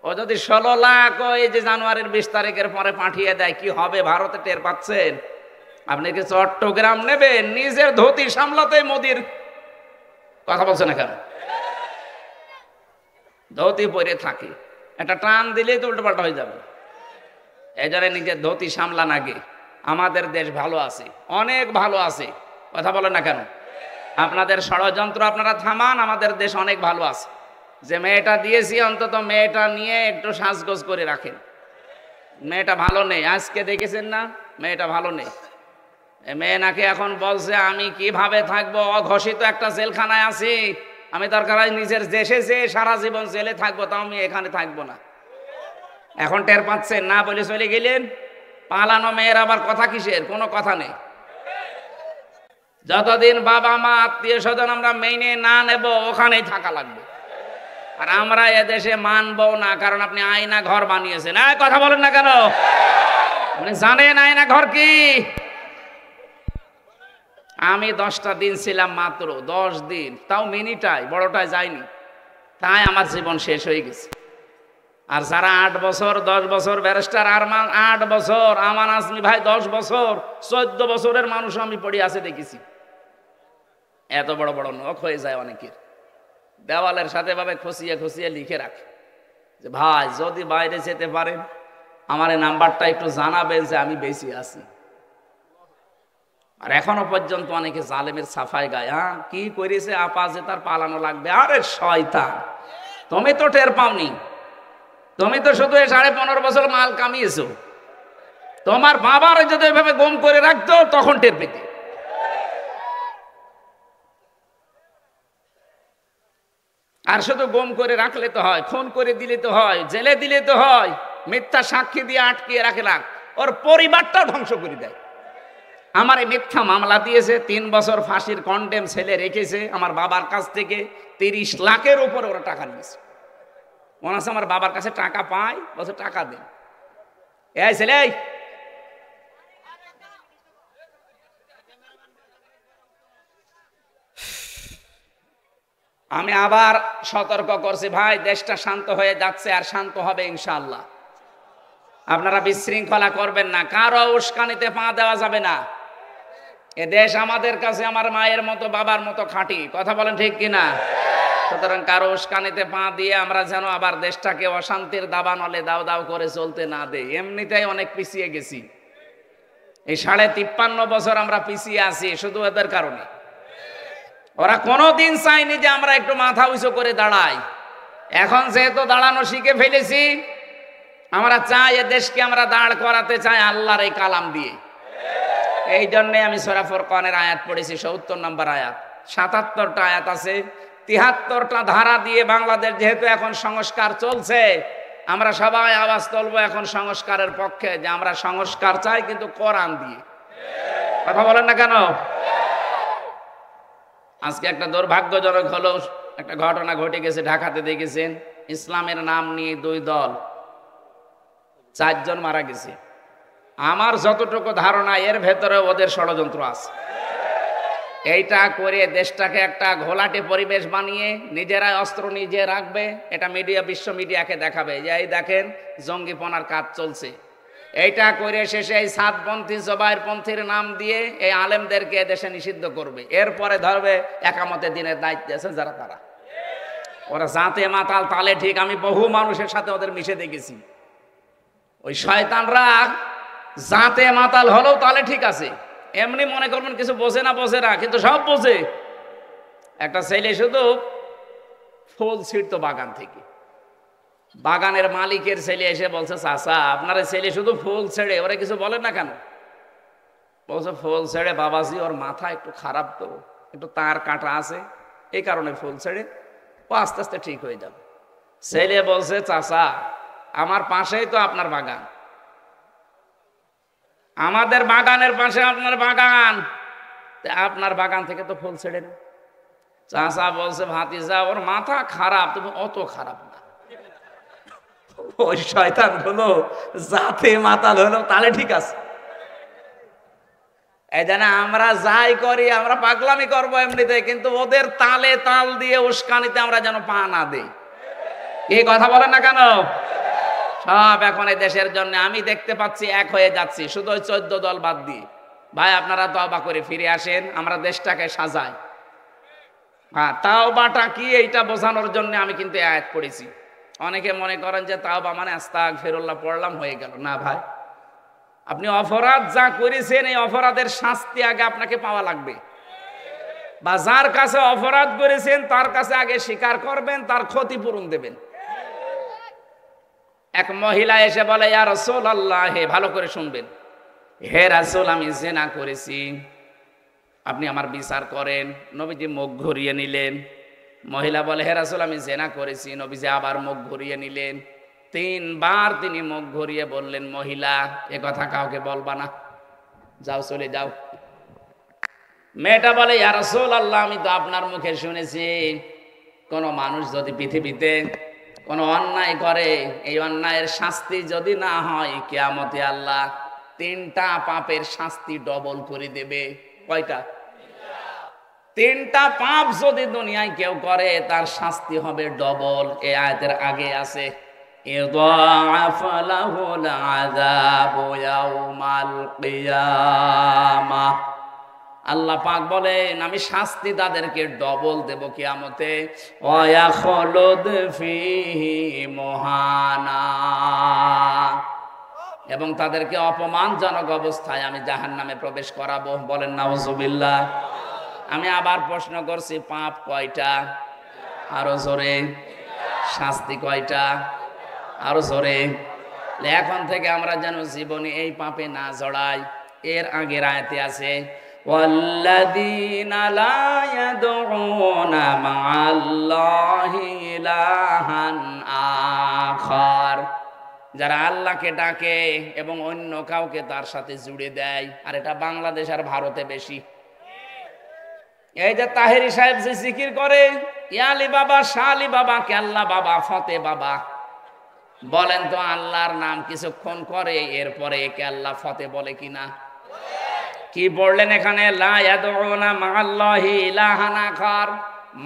ও যদি 16 লাখ এই যে জানুয়ারির 20 তারিখের পরে পাঠিয়ে দেয়, কি হবে ভারতে টের পাচ্ছেন? আপনি কি চট্টগ্রাম নেবেন? নিজের ধুতি সামলাতে মোদির কথা বলছে না কেন? ধুতি পরে থাকে, একটা টান দিলেই তো উল্টোপাল্টা হয়ে যাবে। এই জন্য নিজের ধুতি সামলান আগে। আমাদের দেশ ভালো আছে, অনেক ভালো আছে। কথা বলেন না কেন? আপনাদের ষড়যন্ত্র আপনারা থামান, আমাদের দেশ অনেক ভালো আছে। যে মেয়েটা দিয়েছি, অন্তত মেয়েটা নিয়ে একটু সাজগোজ করে রাখেন। মেয়েটা ভালো নেই, আজকে দেখেছেন না? মেয়েটা ভালো নেই। মেয়ে নাকি এখন বলছে আমি কিভাবে থাকবো, অঘোষিত একটা জেলখানায় আছি, আমি দরকার হয় নিজের দেশে যে সারা জীবন জেলে থাকবো, তাও আমি এখানে থাকবো না। এখন টের পাচ্ছেন না বলে চলে গেলেন। পালানো মেয়ের আবার কথা কিসের? কোনো কথা নেই। যতদিন বাবা মা আত্মীয় স্বজন আমরা মেনে না নেব, ওখানেই থাকা লাগবে। আর আমরা এদেশে মানবো না, কারণ আপনি আয়না ঘর বানিয়েছেন। কথা বলেন না কেন? আপনি জানেন আয়না ঘর কি? আমি 10টা দিন ছিলাম, মাত্র 10 দিন, তাও মিনিটাই, বড়টায় যায়নি। তাই আমার জীবন শেষ হয়ে গেছে। আর যারা 8 বছর 10 বছর, ব্যারিস্টার আরমান 8 বছর, আমান আজমি ভাই 10 বছর, 14 বছরের মানুষ আমি পড়ে আছে দেখেছি। এত বড় বড় নখ হয়ে যায় অনেকের। দেওয়ালের সাথে ভাবে খুশিয়ে খুশিয়ে লিখে রাখে যে ভাই যদি বাইরে যেতে পারেন আমার এই নাম্বারটা একটু জানাবেন যে আমি বেশি আছি। আর এখনো পর্যন্ত অনেকে জালেমের সাফাই গায়। কি করেছে আপা যে তার পালানো লাগবে? আরে শয়তান, তুমি তো টের পাওনি। তুমি তো শুধু 15.5 বছর মাল কামিয়েছো। তোমার বাবার যদি এভাবে গুম করে রাখতো তখন টের পেতে। আর শুধু গুম করে রাখলে তো হয়, খুন করে দিলে তো হয়, জেলে দিলে তো হয়, মিথ্যা সাক্ষী দিয়ে আটকিয়ে রাখে না, ওর পরিবারটা ধ্বংস করে দেয়। আমার এই মিথ্যা মামলা দিয়েছে, 3 বছর ফাঁসির কন্ডেম ছেলে রেখেছে। আমার বাবার কাছ থেকে 30 লাখের উপরে ওরা টাকা নিয়েছে। মনে আছে আমার বাবার কাছে টাকা পায়, বলছে টাকা দেন। এই ছেলে, আমি আবার সতর্ক করছি ভাই, দেশটা শান্ত হয়ে যাচ্ছে, আর শান্ত হবে ইনশাআল্লাহ। আপনারা বিশৃঙ্খলা করবেন না, কারো উস্কানিতে পা দেওয়া যাবে না। এ দেশ আমাদের কাছে আমার মায়ের মতো, বাবার মতো খাঁটি। কথা বলেন ঠিক কিনা? সুতরাং কারো উস্কানিতে পা দিয়ে আমরা যেন আবার দেশটাকে অশান্তির দাবানলে দাও দাও করে চলতে না দেই। এমনিতেই অনেক পিছিয়ে গেছি। এই 53.5 বছর আমরা পিছিয়ে আছি শুধু এদের কারণে। ওরা কোনোদিন চায়নি যে আমরা একটু মাথা উঁচু করে দাঁড়াই। এখন যেহেতু দাঁড়ানো শিখে ফেলেছি, আমরা চাই এ দেশকে আমরা দাঁড় করাতে চাই আল্লাহর এই কালাম দিয়ে। এই জন্যে আমি সূরা ফুরকানের আয়াত পড়েছি, 70 নম্বর আয়াত। 77টা আয়াত আছে, 73টা ধারা দিয়ে বাংলাদেশ যেহেতু এখন সংস্কার চলছে, আমরা সবাই আওয়াজ তুলবো এখন সংস্কারের পক্ষে, যে আমরা সংস্কার চাই কিন্তু কোরআন দিয়ে। কথা বলেন না কেন? আজকে একটা দুর্ভাগ্যজনক হলো, একটা ঘটনা ঘটে গেছে ঢাকাতে, দেখেছেন? ইসলামের নাম নিয়ে 2 দল, 4 জন মারা গেছে। আমার যতটুকু ধারণা এর ভেতরে ওদের ষড়যন্ত্র আছে। এইটা করে দেশটাকে একটা ঘোলাটে পরিবেশ বানিয়ে নিজেরাই অস্ত্র নিজে রাখবে, এটা মিডিয়া, বিশ্ব মিডিয়াকে দেখাবে যে এই দেখেন জঙ্গিপনার কাজ চলছে। এইটা করে শেষে এই সাতপন্থী, জবাইরপন্থীর নাম দিয়ে এই আলেমদেরকে দেশে নিষিদ্ধ করবে। এরপরে ধরবে একামতে দিনের দায়িত্বে আছে যারা, তারা ওরা জাতে মাতাল, তালে ঠিক। আমি বহু মানুষের সাথে ওদের মিশে দেখেছি। ওই শয়তানরা জাতে মাতাল হলেও তালে ঠিক আছে, এমনি মনে করবেন কিছু বোঝে না, কিন্তু সব বোঝে। একটা ছেলে শুধু ফুল ছিঁড়তো বাগান থেকে, বাগানের মালিকের ছেলে এসে বলছে চাচা আপনার ছেলে শুধু ফুল ছেড়ে, ওরা কিছু বলেন না কেন? বলছে ফুল ছেড়ে বাবাজি, ওর মাথা একটু খারাপ, তো একটু তার কাটা আছে, এই কারণে ফুল ছেড়ে, ও আস্তে আস্তে ঠিক হয়ে যাবে। ছেলে বলছে চাচা আমার পাশেই তো আপনার বাগান, আমাদের বাগানের পাশে আপনার বাগান, আপনার বাগান থেকে তো ফুল ছেড়ে না। চাচা বলছে ভাতিজা ওর মাথা খারাপ, তুমি অত খারাপ না, ওই শয়তান হলো যাতে মাতাল হলো তাহলে ঠিক আছে। এই জন্য আমরা যাই করি, আমরা পাগলামি করবো এমনিতে, কিন্তু ওদের তালে তাল দিয়ে উস্কানিতে আমরা যেন পা না দিই। এই কথা বলেন না কেন? সব এখন এই দেশের জন্য আমি দেখতে পাচ্ছি এক হয়ে যাচ্ছি, শুধু ওই 14 দল বাদ দিয়ে। ভাই আপনারা তওবা করে ফিরে আসেন, আমরা দেশটাকে সাজাই। হ্যাঁ, তাওবাটা কি এইটা বোঝানোর জন্য আমি কিন্তু আয়াত পড়েছি। অনেকে মনে করেন যে তাওবা মানে আস্তাগফিরুল্লাহ পড়লাম হয়ে গেল। না ভাই, আপনি অপরাধ যা করেছেন এই অপরাধের শাস্তি আগে আপনাকে পাওয়া লাগবে, বা যার কাছে অপরাধ করেছেন তার কাছে আগে স্বীকার করবেন, তার ক্ষতিপূরণ দেবেন। এক মহিলা এসে বলে ইয়া রাসূলুল্লাহ, হে ভালো করে শুনবেন, হে রাসূল আমি জিনা করেছি, আপনি আমার বিচার করেন। নবীজি মুখ ঘুরিয়ে নিলেন। মহিলা বলে হে রাসূল আমি জিনা করেছি। নবীজি আবার মুখ ঘুরিয়ে নিলেন। 3 বার তিনি মুখ ঘুরিয়ে বললেন মহিলা এ কথা কাউকে বলবা না, যাও চলে যাও। মেয়েটা বলে ইয়া রাসূলুল্লাহ আমি তো আপনার মুখে শুনেছি কোন মানুষ যদি পৃথিবীতে কোন অন্যায় করে, এই অন্যায়ের শাস্তি যদি না হয় কিয়ামতে আল্লাহ 3টা পাপের শাস্তি ডবল করে দেবে। কয়টা? 3টা পাপ যদি দুনিয়ায় কেউ করে তার শাস্তি হবে ডবল। এই আয়াতের আগে আছে ইদাআফ লাহুল আযাবু ইয়াউমাল কিয়ামাহ। আল্লাহ পাক বলেন আমি শাস্তি তাদেরকে ডবল দেব কিয়ামতে। ওয়া খুলুদ ফীহি মুহানা, এবং তাদেরকে অপমানজনক অবস্থায় আমি জাহান্নামে প্রবেশ করাবো। বলেন নাউজুবিল্লাহ। আমি আবার প্রশ্ন করছি পাপ কয়টা? আরো জোরে। শাস্তি কয়টা? আরো জোরে। এখন থেকে আমরা যেন জীবনে এই পাপে না জড়াই। এর আগের আয়াতে আছে ওয়াল্লাযীনা লা ইয়াদউনা মা'আল্লাহি ইলাহান আখার, যারা আল্লাহকে ডাকে এবং অন্য কাউকে তার সাথে জুড়ে দেয়। আর এটা বাংলাদেশ আর ভারতে বেশি। এই যে তাহেরি সাহেব যে জিকির করে ইয়ালি বাবা, শালি বাবা, কেল্লা বাবা, ফতে বাবা, বলেন তো আল্লাহর নাম কিছুক্ষণ করে এরপরে কেল্লা ফতে বলে কিনা? কি বললেন এখানে? লা ইয়াদউনা মা'আল্লাহি ইলাহান আখার,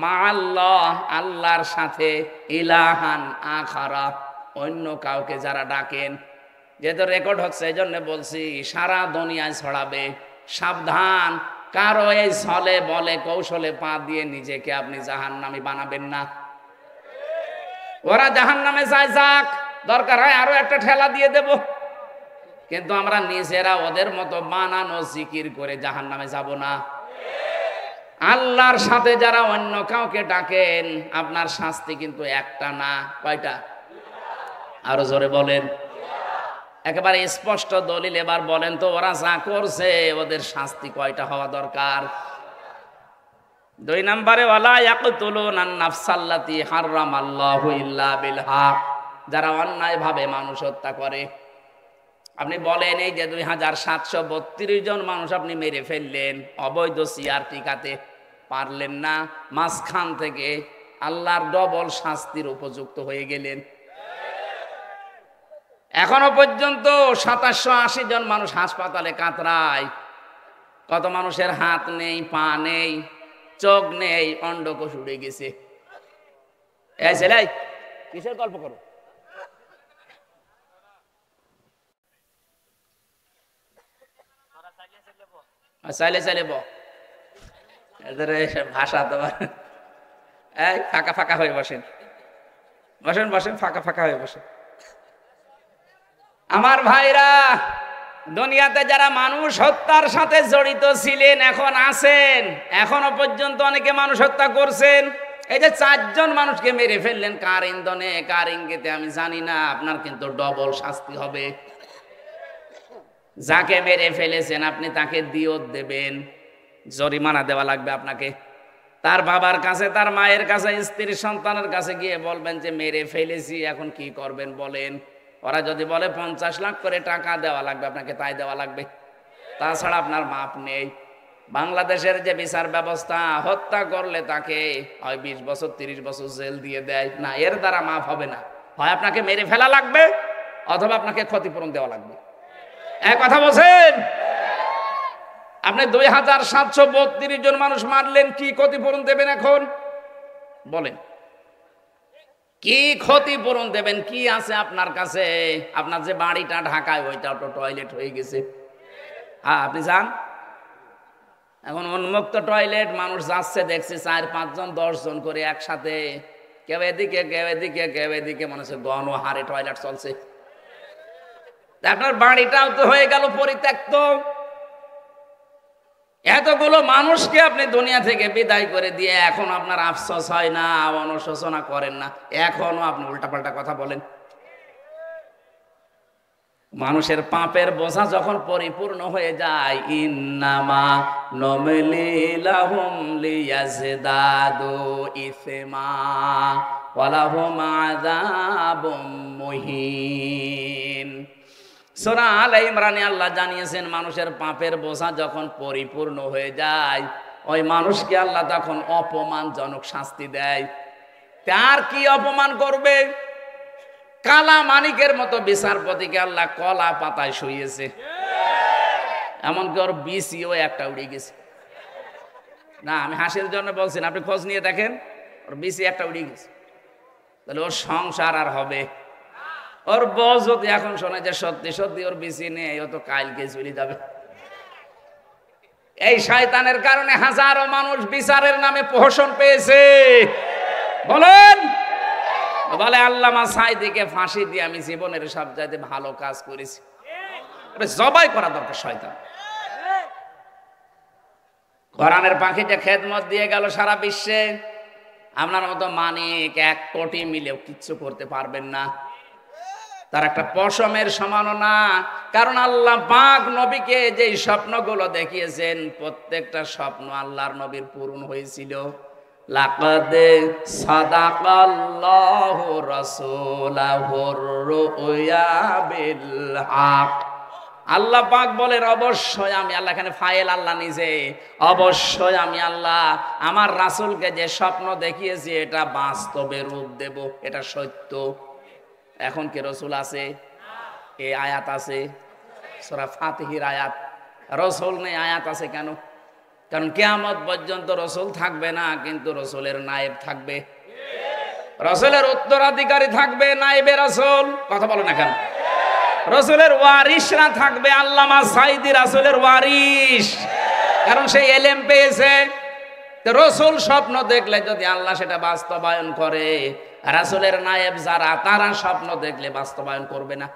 মা'আল্লাহ আল্লাহর সাথে, ইলাহান আখারা অন্য কাউকে যারা ডাকেন। যেহেতু রেকর্ড হচ্ছে এই জন্য বলছি, সারা দুনিয়ায় ছড়াবে, সাবধান। কারো এই ছলে বলে কৌশলে পা দিয়ে নিজেকে আপনি জাহান্নামী বানাবেন না। ওরা জাহান্নামে যায় যাক, দরকার হয় আরো একটা ঠেলা দিয়ে দেব, কিন্তু আমরা নিজেরা ওদের মতো বানানো জিকির করে জাহান্নামে যাব না। আল্লাহর সাথে যারা অন্য কাউকে ডাকেন আপনার শাস্তি কিন্তু একটা না, কয়টা? আরো জোরে বলেন। একেবারে স্পষ্ট দলিল। এবার বলেন তো ওরা যা করছে ওদের শাস্তি কয়টা হওয়া দরকার? 2 নম্বরে ওয়ালা ইয়াকতুলুনান নাফসাল্লাতী হারামাল্লাহু ইল্লা বিল হক, যারা অন্যায়ভাবে মানুষ হত্যা করে। আপনি বলেন এই যে 2732 জন মানুষ আপনি মেরে ফেললেন, অবৈধ সিআর টিকাতে পারলেন না, মাঝখান থেকে আল্লাহর ডবল শাস্তির উপযুক্ত হয়ে গেলেন। এখনো পর্যন্ত 2780 জন মানুষ হাসপাতালে কাতরায়। কত মানুষের হাত নেই, পা নেই, চোখ নেই, অন্ডকোষ উড়ে গেছে। এই ছেলে কিসের গল্প করো? চাইলে চাইলে এদের ভাষা তোমার। এই ফাঁকা ফাঁকা হয়ে বসেন, বসেন বসেন, ফাঁকা ফাঁকা হয়ে বসেন। আমার ভাইরা, দুনিয়াতে যারা মানুষ হত্যার সাথে জড়িত ছিলেন, এখন আছেন, এখনো পর্যন্ত অনেকে মানুষ হত্যা করছেন। এই যে 4 জন মানুষকে মেরে ফেললেন, কার ইন্ধনে কার ইঙ্গিতে আমি জানি না, আপনার কিন্তু ডবল শাস্তি হবে। যাকে মেরে ফেলেছেন আপনি তাকে দিয়ত দেবেন, জরিমানা দেওয়া লাগবে আপনাকে। তার বাবার কাছে, তার মায়ের কাছে, স্ত্রীর সন্তানের কাছে গিয়ে বলবেন যে মেরে ফেলেছি, এখন কি করবেন বলেন। ওরা যদি বলে 50 লাখ করে টাকা দেওয়া লাগবে আপনাকে, তাই দেওয়া লাগবে, তাছাড়া আপনার মাপ নেই। বাংলাদেশের যে বিচার ব্যবস্থা, হত্যা করলে তাকে হয় 20 বছর 30 বছর জেল দিয়ে দেয়, না এর দ্বারা মাপ হবে না। হয় আপনাকে মেরে ফেলা লাগবে অথবা আপনাকে ক্ষতিপূরণ দেওয়া লাগবে। এক কথা বলছেন? আপনি 2732 জন মানুষ মারলেন, কি ক্ষতিপূরণ দেবেন এখন বলেন? কি ক্ষতিপূরণ দেবেন? কি আছে আপনার কাছে? আপনার যে বাড়িটা ঢাকায় ওইটা তো টয়লেট হয়ে গেছে। হ্যাঁ, আপনি যান, এখন উন্মুক্ত টয়লেট, মানুষ যাচ্ছে দেখছি 4-5 জন 10 জন করে একসাথে, কেউ এদিকে কেউ এদিকে কেউ এদিকে, মনে হচ্ছে গণহারে টয়লেট চলছে। আপনার বাড়িটাও তো হয়ে গেল পরিত্যক্ত। এতগুলো মানুষকে আপনি দুনিয়া থেকে বিদায় করে দিয়ে এখন আপনার আফসোস হয় না, অনুশোচনা করেন না, এখনো আপনি উল্টাপাল্টা কথা বলেন। মানুষের পাপের বোঝা যখন পরিপূর্ণ হয়ে যায়, ইন্নামা নমলি লাহুম লিয়াজদাদু ইসমা ওয়া লাহুম আযাবুম মুহিন। সূরা আলে ইমরানে আল্লাহ জানিয়েছেন, মানুষের পাপের বোঝা যখন পরিপূর্ণ হয়ে যায়, ওই মানুষকে আল্লাহ তখন অপমানজনক শাস্তি দেয়। তার কি অপমান করবে? কালা মানিকের মতো বিচারপতিকে আল্লাহ কলা পাতায় শুইয়েছে, এমনকি ওর বিসিও একটা উড়ে গেছে। না, আমি হাসির জন্য বলছি না, আপনি খোঁজ নিয়ে দেখেন, ওর বিসি একটা উড়ে গেছে। তাহলে ওর সংসার আর হবে? ওর বউ যদি এখন শোনে যে সত্যি সত্যি ওর বিসি নেই, ও তো কালকে চলে যাবে। এই শয়তানের কারণে হাজারো মানুষ বিচারের নামে প্রহসন পেয়েছে। বলেন? বলে আল্লামা সাঈদীকে ফাঁসি দিয়ে আমি জীবনের সবচাইতে ভালো কাজ করেছি। জবাই করা দরকার শয়তান। কোরআনের পাখিটা খেদমত দিয়ে গেল সারা বিশ্বে। আপনার মতো মানিক 1 কোটি মিলেও কিচ্ছু করতে পারবেন না, তার একটা পশমের সমানও না। কারণ আল্লাহ পাক নবীকে যে স্বপ্নগুলো দেখিয়েছেন, প্রত্যেকটা স্বপ্ন আল্লাহর নবীর পূরণ হয়েছিল। লাকাদ সাদাকাল্লাহু রাসূলাহুর রুয়া বিল হক। আল্লাহ পাক বলেন, অবশ্যই আমি আল্লাহ, এখানে ফাইল আল্লাহ নিজে, অবশ্যই আমি আল্লাহ আমার রাসূলকে যে স্বপ্ন দেখিয়েছি এটা বাস্তবে রূপ দেব, এটা সত্য। এখন কি রসুল আছে? এই আয়াত আছে সূরা ফাতিহির আয়াত। রসুল নেই, আয়াত আছে কেন? কারণ কিয়ামত পর্যন্ত রসুল থাকবে না, কিন্তু রসুলের নায়েব থাকবে, রসুলের উত্তরাধিকারী থাকবে, নায়েবে রসুল। কথা বলো না কেন? রসুলের ওয়ারিসরা থাকবে। আল্লামা সাঈদী রসুলের ওয়ারিস, কারণ সে এলেম পেয়েছে। রসুল স্বপ্ন দেখলে যদি আল্লাহ সেটা বাস্তবায়ন করে, রাসূলের নায়েব যারা, তারা স্বপ্ন দেখলে বাস্তবায়ন করবে না।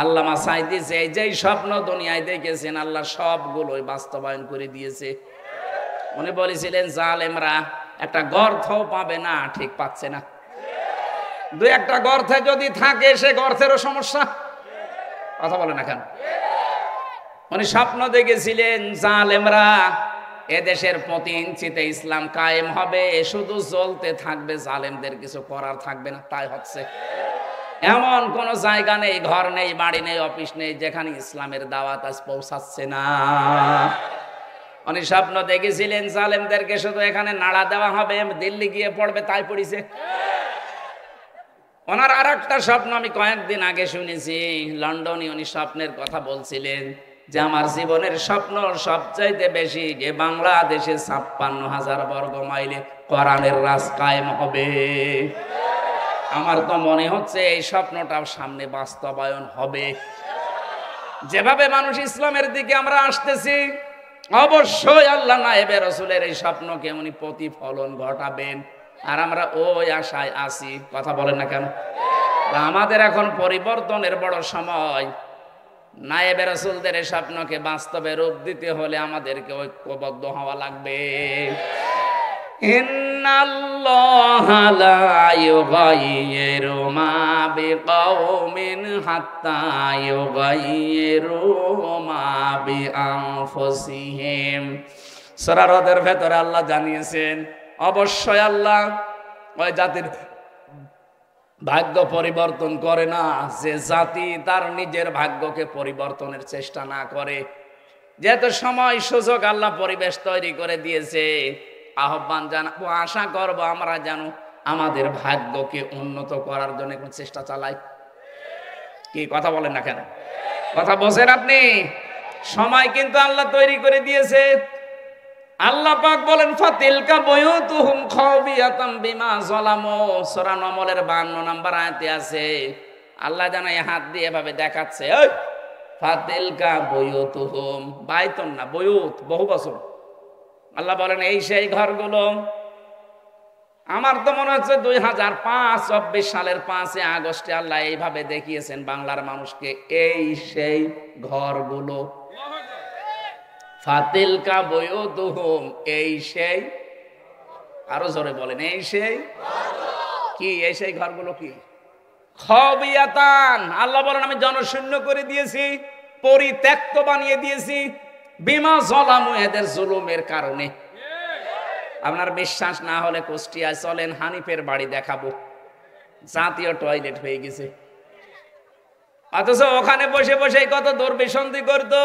আল্লামা সাঈদী যেই স্বপ্ন দুনিয়ায় দেখেছেন, আল্লাহ সবগুলোই বাস্তবায়ন করে দিয়েছে। উনি বলেছিলেন জালেমরা একটা গর্থও পাবে না, ঠিক পাচ্ছে না। 2-1টা গর্তে যদি থাকে, সে গর্তেরও সমস্যা। কথা বলে না কেন? উনি স্বপ্ন দেখেছিলেন জালেমরা এদেশের প্রতি ইঞ্চিতে ইসলাম কায়েম হবে, শুধু জ্বলতে থাকবে, জালেমদের কিছু করার থাকবে না। তাই হচ্ছে। এমন কোন জায়গা নেই, ঘর নেই, বাড়ি নেই, অফিস নেই যেখানে ইসলামের দাওয়াত আজ পৌঁছাচ্ছে না। উনি স্বপ্ন দেখেছিলেন জালেমদেরকে শুধু এখানে নাড়া দেওয়া হবে, দিল্লি গিয়ে পড়বে, তাই পড়েছে। ওনার আর একটা স্বপ্ন আমি কয়েকদিন আগে শুনেছি, লন্ডনে উনি স্বপ্নের কথা বলছিলেন যে আমার জীবনের স্বপ্ন সবচাইতে বেশি যে বাংলাদেশে 56,000 বর্গ মাইলে কোরআনের রাজ কায়েম হবে। আমার তো মনে হচ্ছে এই স্বপ্নটাও সামনে বাস্তবায়ন হবে। যেভাবে মানুষ ইসলামের দিকে আমরা আসতেছি, অবশ্যই আল্লাহ নায়েবে রসুলের এই স্বপ্নকে উনি প্রতিফলন ঘটাবেন, আর আমরা ওই আশায় আছি। কথা বলেন না কেন? আমাদের এখন পরিবর্তনের বড় সময়। নায়েবে রাসূলদের এই স্বপ্নকে বাস্তবে রূপ দিতে হলে আমাদেরকে ঐক্যবদ্ধ হওয়া লাগবে। ইন্নাল্লাহা লা ইউগাইয়িরু মা বিকাওমিন হাত্তা ইউগাইয়িরু মা বিআনফুসিহিম। সূরা রদের ভেতরে আল্লাহ জানিয়েছেন অবশ্যই আল্লাহ ওই জাতির ভাগ্য পরিবর্তন করে না যে জাতি তার নিজের ভাগ্যকে পরিবর্তনের চেষ্টা না করে। যেহেতু সময় সুযোগ আল্লাহ পরিবেশ তৈরি করে দিয়েছে, আহ্বান জানাবো, আশা করব আমরা যেন আমাদের ভাগ্যকে উন্নত করার জন্য কোন চেষ্টা চালাই। কি কথা বলেন না কেন? কথা বোঝেন আপনি? সময় কিন্তু আল্লাহ তৈরি করে দিয়েছে। আল্লাহ পাক বলেন ফাতিলকা বুয়ুতুহুম খাওবিয়াতাম বিমা যালামু। সূরা নমলের 52 নম্বর আয়াতে আছে। আল্লাহ জানা হাত দিয়ে এভাবে দেখাচ্ছে, ওই ফাতিলকা বুয়ুতুহুম, বাইতুন না বুয়ুত, বহু বছর। আল্লাহ বলেন এই সেই ঘরগুলো। আমার তো মনে হচ্ছে 2024 সালের 5 আগস্টে আল্লাহ এইভাবে দেখিয়েছেন বাংলার মানুষকে, এই সেই ঘরগুলো। ফাতিলকা বুয়ুতুহুম, এই সেই, আরো জোরে বলেন, এই সেই কি? এই সেই ঘরগুলো কি? খাওবিয়াতান। আল্লাহ বলেন আমি জনশূন্য করে দিয়েছি, পরিত্যক্ত বানিয়ে দিয়েছি, বিমা যালামু, এদের জুলুমের কারণে। আপনার বিশ্বাস না হলে কুষ্টিয়ায় চলেন, হানিফের বাড়ি দেখাবো, জাতীয় টয়লেট হয়ে গেছে। অথচ ওখানে বসে বসে কত দুর্বিসন্ধি করতো।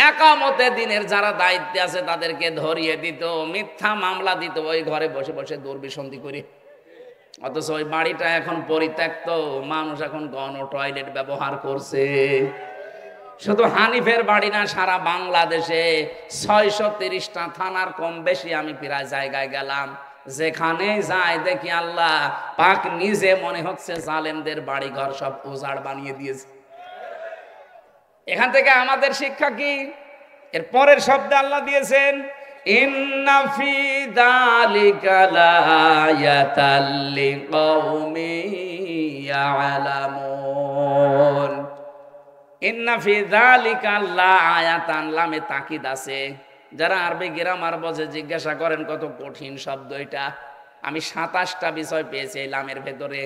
একামতে দিনের যারা দায়িত্বে আছে তাদেরকে ধরিয়ে দিত, মিথ্যা মামলা দিত, ওই ঘরে বসে বসে দুর্বিসন্ধি করে। অথচ ওই বাড়িটা এখন পরিত্যক্ত, মানুষ এখন গণ টয়লেট ব্যবহার করছে। শুধু হানিফের বাড়ি না, সারা বাংলাদেশে 630টা থানার কম বেশি আমি প্রায় জায়গায় গেলাম, যেখানে যাই দেখি আল্লাহ পাক নিজে মনে হচ্ছে জালেমদের বাড়ি ঘর সব উজাড় বানিয়ে দিয়েছে। এখান থেকে আমাদের শিক্ষা কি? এর পরের শব্দে আল্লাহ দিয়েছেন ইন্না ফি যালিকা লায়াতাল লিকাওমিন ইয়ালামুন। ইন্না ফি যালিকা লায়াতান, লামে তাকিদ আছে। যারা আরবি গ্রামার বোঝে জিজ্ঞাসা করেন কত কঠিন শব্দ এটা। আমি 27টা বিষয় পেয়েছি এই লামের ভেতরে।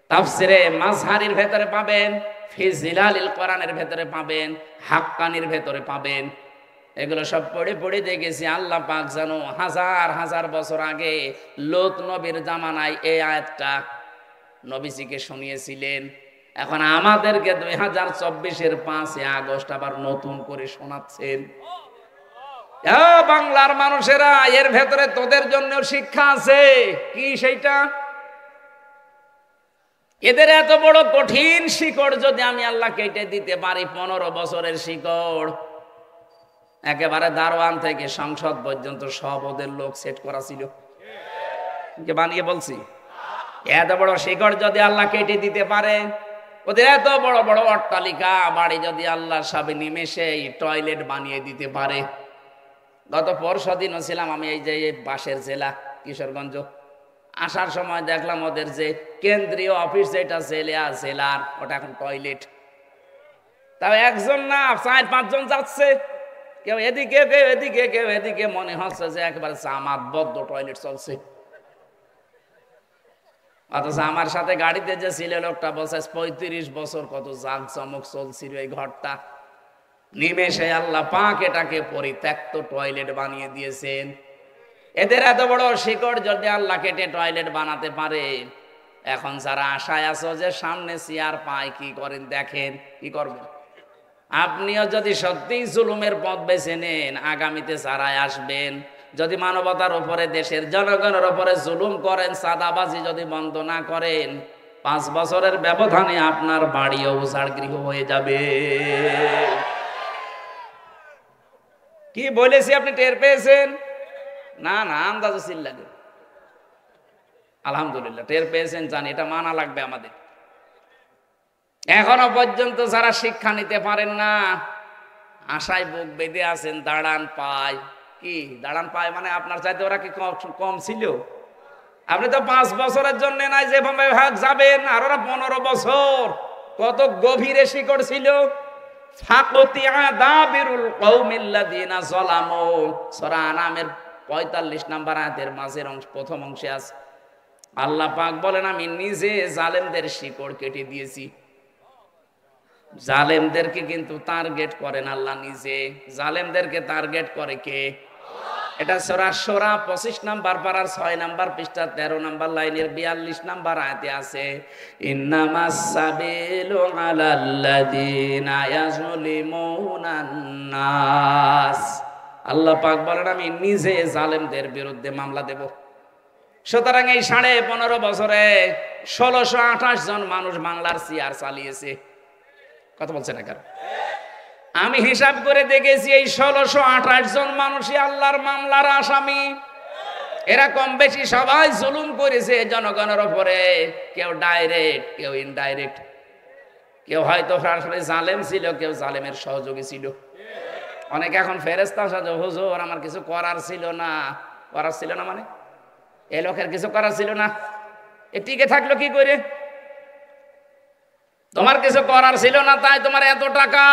তাফসিরে মাজহারির ভেতরে পাবেন, ফি জিলালিল কোরআনের ভেতরে পাবেন, হাক্কানির ভেতরে পাবেন। এগুলো সব পড়ে পড়ে দেখেছি আল্লাহ পাক জানো হাজার হাজার বছর আগে লূত নবীর জামানায় এই আয়াতটা নবীজিকে শুনিয়েছিলেন। এখন আমাদেরকে 2024-এর 5 আগস্ট আবার নতুন করে শোনাচ্ছেন। বাংলার মানুষেরা, এর ভেতরে তোদের জন্য শিক্ষা আছে। কি সেইটা? এদের এত বড় কঠিন শিকড় যদি আমি আল্লাহ কেটে দিতে পারি, 15 বছরের শিকড়, একেবারে দারোয়ান থেকে সংসদ পর্যন্ত সব ওদের লোক সেট করা ছিল। বানিয়ে বলছি, এত বড় শিকড় যদি আল্লাহ কেটে দিতে পারে, ওদের এত বড় বড় অট্টালিকা বাড়ি যদি আল্লাহ সব নিমেষে টয়লেট বানিয়ে দিতে পারে। গত পরশুদিনও ছিলাম আমি এই যে পাশের জেলা কিশোরগঞ্জ, আসার সময় দেখলাম ওদের যে কেন্দ্রীয় অফিস যেটা জেলার, ওটা এখন টয়লেট। তাও একজন না 4-5 জন যাচ্ছে, কেউ এদিকে কেউ এদিকে কেউ এদিকে, মনে হচ্ছে যে একেবারে জামাতবদ্ধ টয়লেট চলছে। অথচ আমার সাথে গাড়িতে যে ছিল লোকটা বলছে 35 বছর কত জাঁকজমক চলছিল এই ঘরটা। নিমেষে আল্লাহ পাক এটাকে পরিত্যক্ত টয়লেট বানিয়ে দিয়েছেন। এদের এত বড় শিকড় যদি আল্লাহ কেটে টয়লেট বানাতে পারে, এখন যারা আশায় আছো যে সামনে চেয়ার পায়, কি করেন দেখেন, কি করবেন? আপনিও যদি সত্যিই জুলুমের পথ বেছে নেন, আগামীতে যারা আসবেন, যদি মানবতার উপরে, দেশের জনগণের উপরে জুলুম করেন, চাঁদাবাজি যদি বন্ধ না করেন, 5 বছরের ব্যবধানে আপনার বাড়িও উজাড় গৃহ হয়ে যাবে। কি বলেছি আপনি টের পেয়েছেন? না না, আন্দাজে ছিল লাগে। আলহামদুলিল্লাহ টের পেয়েছেন, জানি এটা মানা লাগবে আমাদের। এখনো পর্যন্ত যারা শিক্ষা নিতে পারেন না, আশায় বুক বেঁধে আছেন, দাঁড়ান পায়। কি দাঁড়ান পায় মানে? আপনার চাইতে ওরা কি কম ছিল? আপনি তো 5 বছরের জন্য নাই যেভাবে ভাগ যাবেন, আর ওরা 15 বছর। কত গভীরে শিকড় ছিল। ফাকুতিয়া দাবিরুল কওমিল্লাযিনা যালামু, সূরা আনামের 45 নাম্বার আয়াতের মাঝের অংশ, প্রথম অংশে আছে আল্লাহ পাক বলেন, আমি নিজে জালেমদের শিকড় কেটে দিয়েছি। জালেমদেরকে কিন্তু টার্গেট করেন আল্লাহ নিজে, জালেমদেরকে টার্গেট করে কে? এটা সূরা শূরা 25 নাম্বার পারার 6 নাম্বার পৃষ্ঠা 13 নাম্বার লাইনের 42 নাম্বার আয়াতে আছে, ইন্নামাস সাবিলু আলাল্লাযিনা ইয়াজলিমুনান নাস। আল্লাহ পাক বলেন, আমি নিজে জালেমদের বিরুদ্ধে মামলা দেব। সুতরাং এই 15.5 বছরে 1628 জন মানুষ বাংলার চেয়ার চালিয়েছে। কথা বলছে না কার? আমি হিসাব করে দেখেছি এই 1628 জন মানুষই আল্লাহর মামলার আসামি। এরা কম বেশি সবাই জুলুম করেছে জনগণের উপরে, কেউ ডাইরেক্ট, কেউ ইনডাইরেক্ট, কেউ হয়তো সরাসরি জালেম ছিল, কেউ জালেমের সহযোগী ছিল। অনেকে এখন ফেরেশতা সাজে, হুজুর আমার কিছু করার ছিল না। করার ছিল না মানে এই লোকের কিছু করার ছিল না, এ টিকে থাকলো কি করে? তোমার কিছু করার ছিল না তাই তোমার এত টাকা।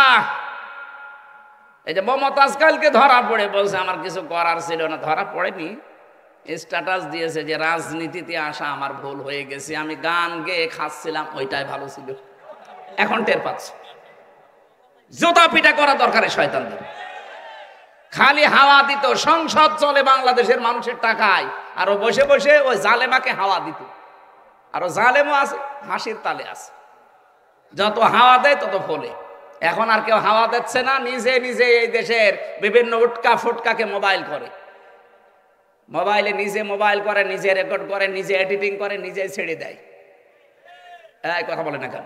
এই যে মমতাজ কালকে ধরা পড়ে বলছে আমার কিছু করার ছিল না, ধরা পড়েনি, স্ট্যাটাস দিয়েছে যে রাজনীতিতে আসা আমার ভুল হয়ে গেছে, আমি গান গেয়ে খাচ্ছিলাম, ওইটাই ভালো ছিল। এখন টের পাচ্ছে। জুতা পিটা করা দরকার শয়তানদের। খালি হাওয়া দিত, সংসদ চলে বাংলাদেশের মানুষের টাকায়, আর ও বসে বসে ওই জালেমাকে হাওয়া দিত। আর ও জালেমও আছে, হাসির তালে আছে, যত হাওয়া দেয় তত ফলে। এখন আর কেউ হাওয়া দিচ্ছে না, নিজে নিজে এই দেশের বিভিন্ন উটকা ফুটকাকে মোবাইল করে, মোবাইলে নিজে মোবাইল করে, নিজে রেকর্ড করে, নিজে এডিটিং করে, নিজে ছেড়ে দেয়। এই কথা বলে না কেন?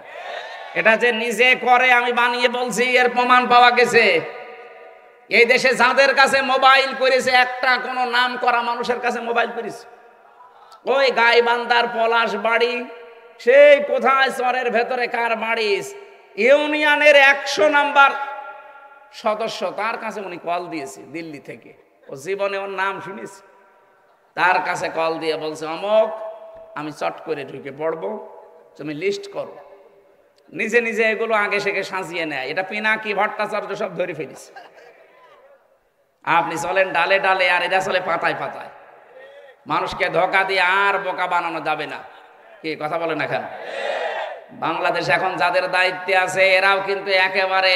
এটা যে নিজে করে আমি বানিয়ে বলছি, এর প্রমাণ পাওয়া গেছে। এই দেশে যাদের কাছে মোবাইল করেছে, একটা কোনো নাম করা মানুষের কাছে মোবাইল করেছে, ওই গাইবান্ধার পলাশ বাড়ি, সেই কোথায় চরের ভেতরে কার বাড়ি, ইউনিয়নের 100 নাম্বার সদস্য, তার কাছে উনি কল দিয়েছে দিল্লি থেকে। ও জীবনে ওর নাম শুনেছি, তার কাছে কল দিয়ে বলছে, অমক আমি চট করে ঢুকে পড়বো, তুমি লিস্ট করো। নিজে নিজে এগুলো আগে সেকে সাজিয়ে নেয়। এটা পিনাকি ভট্টাচার্য সব ধরে ফেলিছে। আপনি চলেন ডালে ডালে, আর এরা চলে পাতায় পাতায়। মানুষকে ধোকা দিয়ে আর বোকা বানানো যাবে না। কি কথা বলেন না কেন? বাংলাদেশ এখন যাদের দায়িত্বে আছে এরাও কিন্তু একেবারে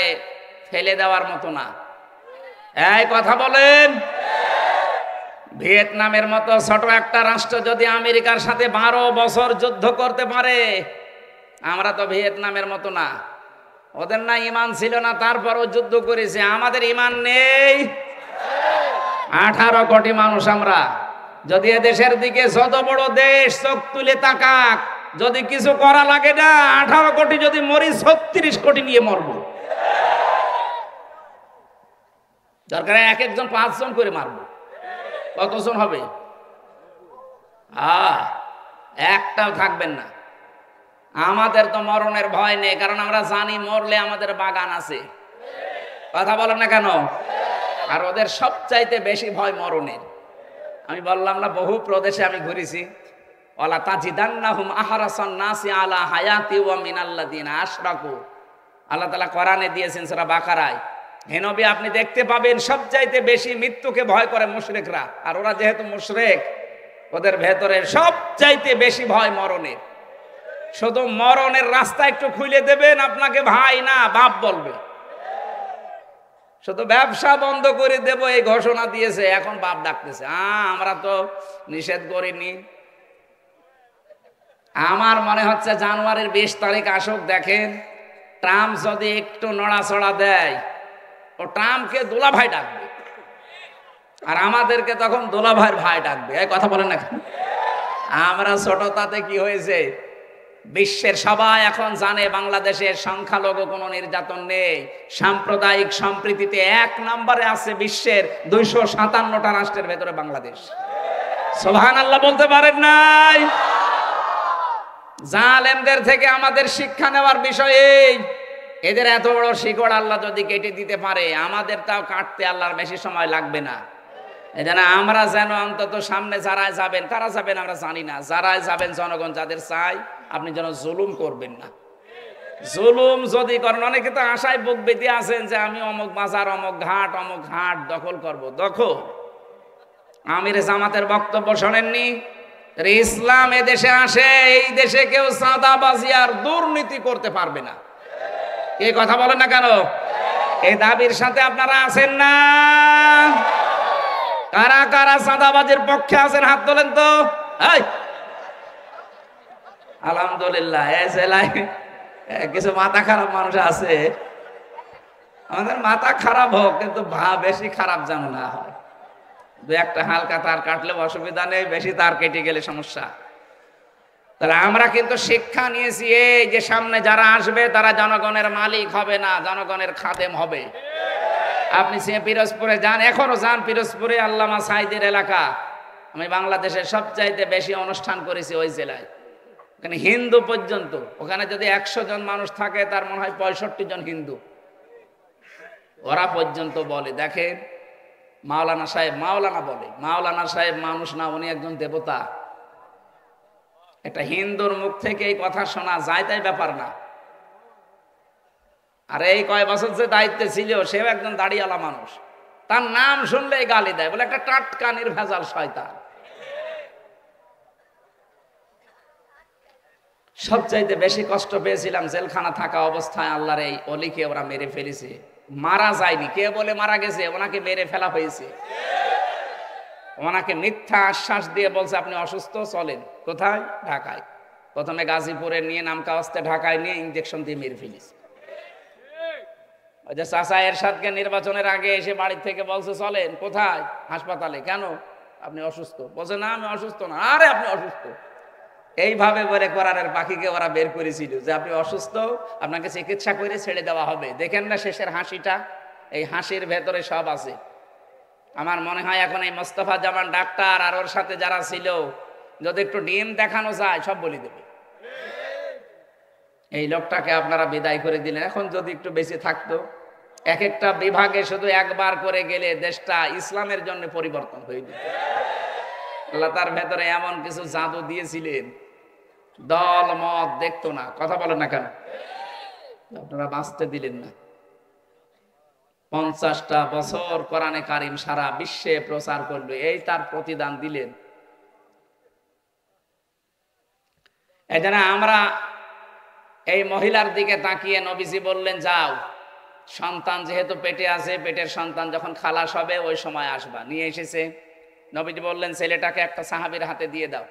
ফেলে দেওয়ার মতো না। এই কথা বলেন। ভিয়েতনামের মতো ছোট একটা রাষ্ট্র যদি আমেরিকার সাথে 12 বছর যুদ্ধ করতে পারে, আমরা তো ভিয়েতনামের মতো না। ওদের না ইমান ছিল না, তারপরও যুদ্ধ করেছে। আমাদের ইমান নেই। 18 কোটি মানুষ আমরা। যদি এদেশের দিকে যত বড় দেশ চোখ তুলে তাকাক, যদি কিছু করা লাগে না, 18 কোটি যদি মরি 36 কোটি নিয়ে মরব। দরকার এক একজন 5 জন করে মারব। কতজন হবে? একটাও থাকবেন না। আমাদের তো মরণের ভয় নেই, কারণ আমরা জানি মরলে আমাদের বাগান আছে। কথা বলেন না কেন? আর ওদের সবচাইতে বেশি ভয় মরণের। আমি বললাম না, বহু প্রদেশে আমি ঘুরেছি। ওয়ালা তাজিদান্নাহুম আহরাসান নাসি আলা হায়াতি ওয়া মিনাল্লাযিনা আশরাকু। আল্লাহ তাআলা কোরআনে দিয়েছেন সূরা বাকারায়, হে নবী আপনি দেখতে পাবেন সবচাইতে বেশি মৃত্যুকে ভয় করে মুশরিকরা। আর ওরা যেহেতু মুশরিক, ওদের ভেতরে সবচাইতে বেশি ভয় মরণের। শুধু মরণের রাস্তা একটু খুলে দেবেন, আপনাকে ভাই না বাপ বলবে। শুধু ব্যবসা বন্ধ করে দেব এই ঘোষণা দিয়েছে, এখন বাপ ডাকতেছে। আমরা তো নিষেধ করিনি। আমার মনে হচ্ছে জানুয়ারির 20 তারিখ আসুক, দেখেন ট্রাম্প যদি একটু নড়াচড়া দেয়, ও ট্রাম্পকে দোলা ভাই ডাকবে, আর আমাদেরকে তখন দোলা ভাইয়ের ভাই ডাকবে। এই কথা বলেন না। আমরা ছোট, তাতে কি হয়েছে? বিশ্বের সবাই এখন জানে বাংলাদেশের সংখ্যালঘু কোনো নির্যাতন নেই। সাম্প্রদায়িক সম্প্রীতিতে 1 নম্বরে আছে বিশ্বের 257টা রাষ্ট্রের ভেতরে বাংলাদেশ। সুবহানাল্লাহ বলতে পারেন নাই? জালেমদের থেকে আমাদের শিক্ষা নেওয়ার বিষয় এই। এদের এত বড় শিকড় আল্লাহ যদি কেটে দিতে পারে, আমাদের তাও কাটতে আল্লাহর বেশি সময় লাগবে না। এজন্য আমরা যেন অন্তত সামনে যারাই যাবেন, কারা যাবেন আমরা জানি না, যারাই যাবেন জনগণ যাদের চাই, আপনি যেন জুলুম করবেন না। জুলুম যদি করেন, অনেকে তো আশায় বুক বেঁধে আছেন যে আমি অমুক বাজার, অমুক ঘাট দখল করব। দখল আমির জামাতের বক্তব্য শোনেননি? ইসলাম এ দেশে আসে, এই দেশে কেউ চাঁদাবাজি আর দুর্নীতি করতে পারবে না। এই কথা বলেন না কেন? এই দাবির সাথে আপনারা আছেন না? কারা কারা চাঁদাবাজির পক্ষে আছেন হাত তোলেন তো। আলহামদুলিল্লাহ, এই জেলায় কিছু মাথা খারাপ মানুষ আছে। আমাদের মাথা খারাপ হোক, কিন্তু বেশি খারাপ যেন না হয়। দু একটা হালকা তার কাটলে অসুবিধা নেই, বেশি তার কেটে গেলে সমস্যা। তাহলে আমরা কিন্তু শিক্ষা নিয়েছি, এই যে সামনে যারা আসবে তারা জনগণের মালিক হবে না, জনগণের খাদেম হবে। আপনি পিরোজপুরে যান, এখনো যান পিরোজপুরে, আল্লামা সাইদের এলাকা। আমি বাংলাদেশের সবচাইতে বেশি অনুষ্ঠান করেছি ওই জেলায়। ওখানে হিন্দু পর্যন্ত, ওখানে যদি 100 জন মানুষ থাকে তার মনে হয় 65 জন হিন্দু। ওরা পর্যন্ত বলে, দেখেন মাওলানা সাহেব, মাওলানা বলে, মাওলানা সাহেব মানুষ না, উনি একজন দেবতা। একটা হিন্দুর মুখ থেকে এই কথা শোনা যায়, তাই ব্যাপার না। আর এই কয় বছর যে দায়িত্বে ছিল, সেও একজন দাড়িওয়ালা মানুষ, তার নাম শুনলেই গালি দেয়, বলে একটা টাটকা নির্ভেজাল শয়তান। সবচাইতে বেশি কষ্ট পেয়েছিলাম জেলখানা থাকা অবস্থায়। আল্লাহর এই অলিকে ওরা মেরে ফেলেছে। মারা যায়নি, কে বলে মারা গেছে, ওনাকে মেরে ফেলা হয়েছে। ওনাকে মিথ্যা আশ্বাস দিয়ে বলছে আপনি অসুস্থ, চলেন। কোথায়? ঢাকায়। প্রথমে গাজীপুরে নিয়ে নামকাওয়াস্তে ঢাকায় নিয়ে ইঞ্জেকশন দিয়ে মেরে ফেলেছে। ওই যে চাচা এরশাদকে নির্বাচনের আগে এসে বাড়ি থেকে বলছে চলেন। কোথায়? হাসপাতালে। কেন? আপনি অসুস্থ। বলছে না আমি অসুস্থ না। আরে আপনি অসুস্থ। এইভাবে করে কোরআনের পাখিকে ওরা বের করেছিল যে আপনি অসুস্থ, আপনাকে চিকিৎসা করে ছেড়ে দেওয়া হবে। দেখেন না শেষের হাসিটা, এই হাসির ভেতরে সব আছে। আমার মনে হয় এখন এই মোস্তফা জামান ডাক্তার আর ওর সাথে যারা ছিল, যদি একটু ডিম দেখানো যায় সব বলে দেবে। এই লোকটাকে আপনারা বিদায় করে দিলেন। এখন যদি একটু বেশি থাকতো, এক একটা বিভাগে শুধু একবার করে গেলে দেশটা ইসলামের জন্য পরিবর্তন হয়ে যেত। আল্লাহ তার ভেতরে এমন কিছু জাদু দিয়েছিলেন, দল মত দেখতো না। কথা বলেন না কেন? আপনারা বাঁচতে দিলেন না। 50টা বছর কোরআনে কারিম সারা বিশ্বে প্রচার করলো, এই তার প্রতিদান দিলেন। এজন্য আমরা এই মহিলার দিকে তাকিয়ে নবীজি বললেন যাও, সন্তান যেহেতু পেটে আছে, পেটের সন্তান যখন খালাস হবে ওই সময় আসবা। নিয়ে এসেছে। নবীজি বললেন ছেলেটাকে একটা সাহাবীর হাতে দিয়ে দাও।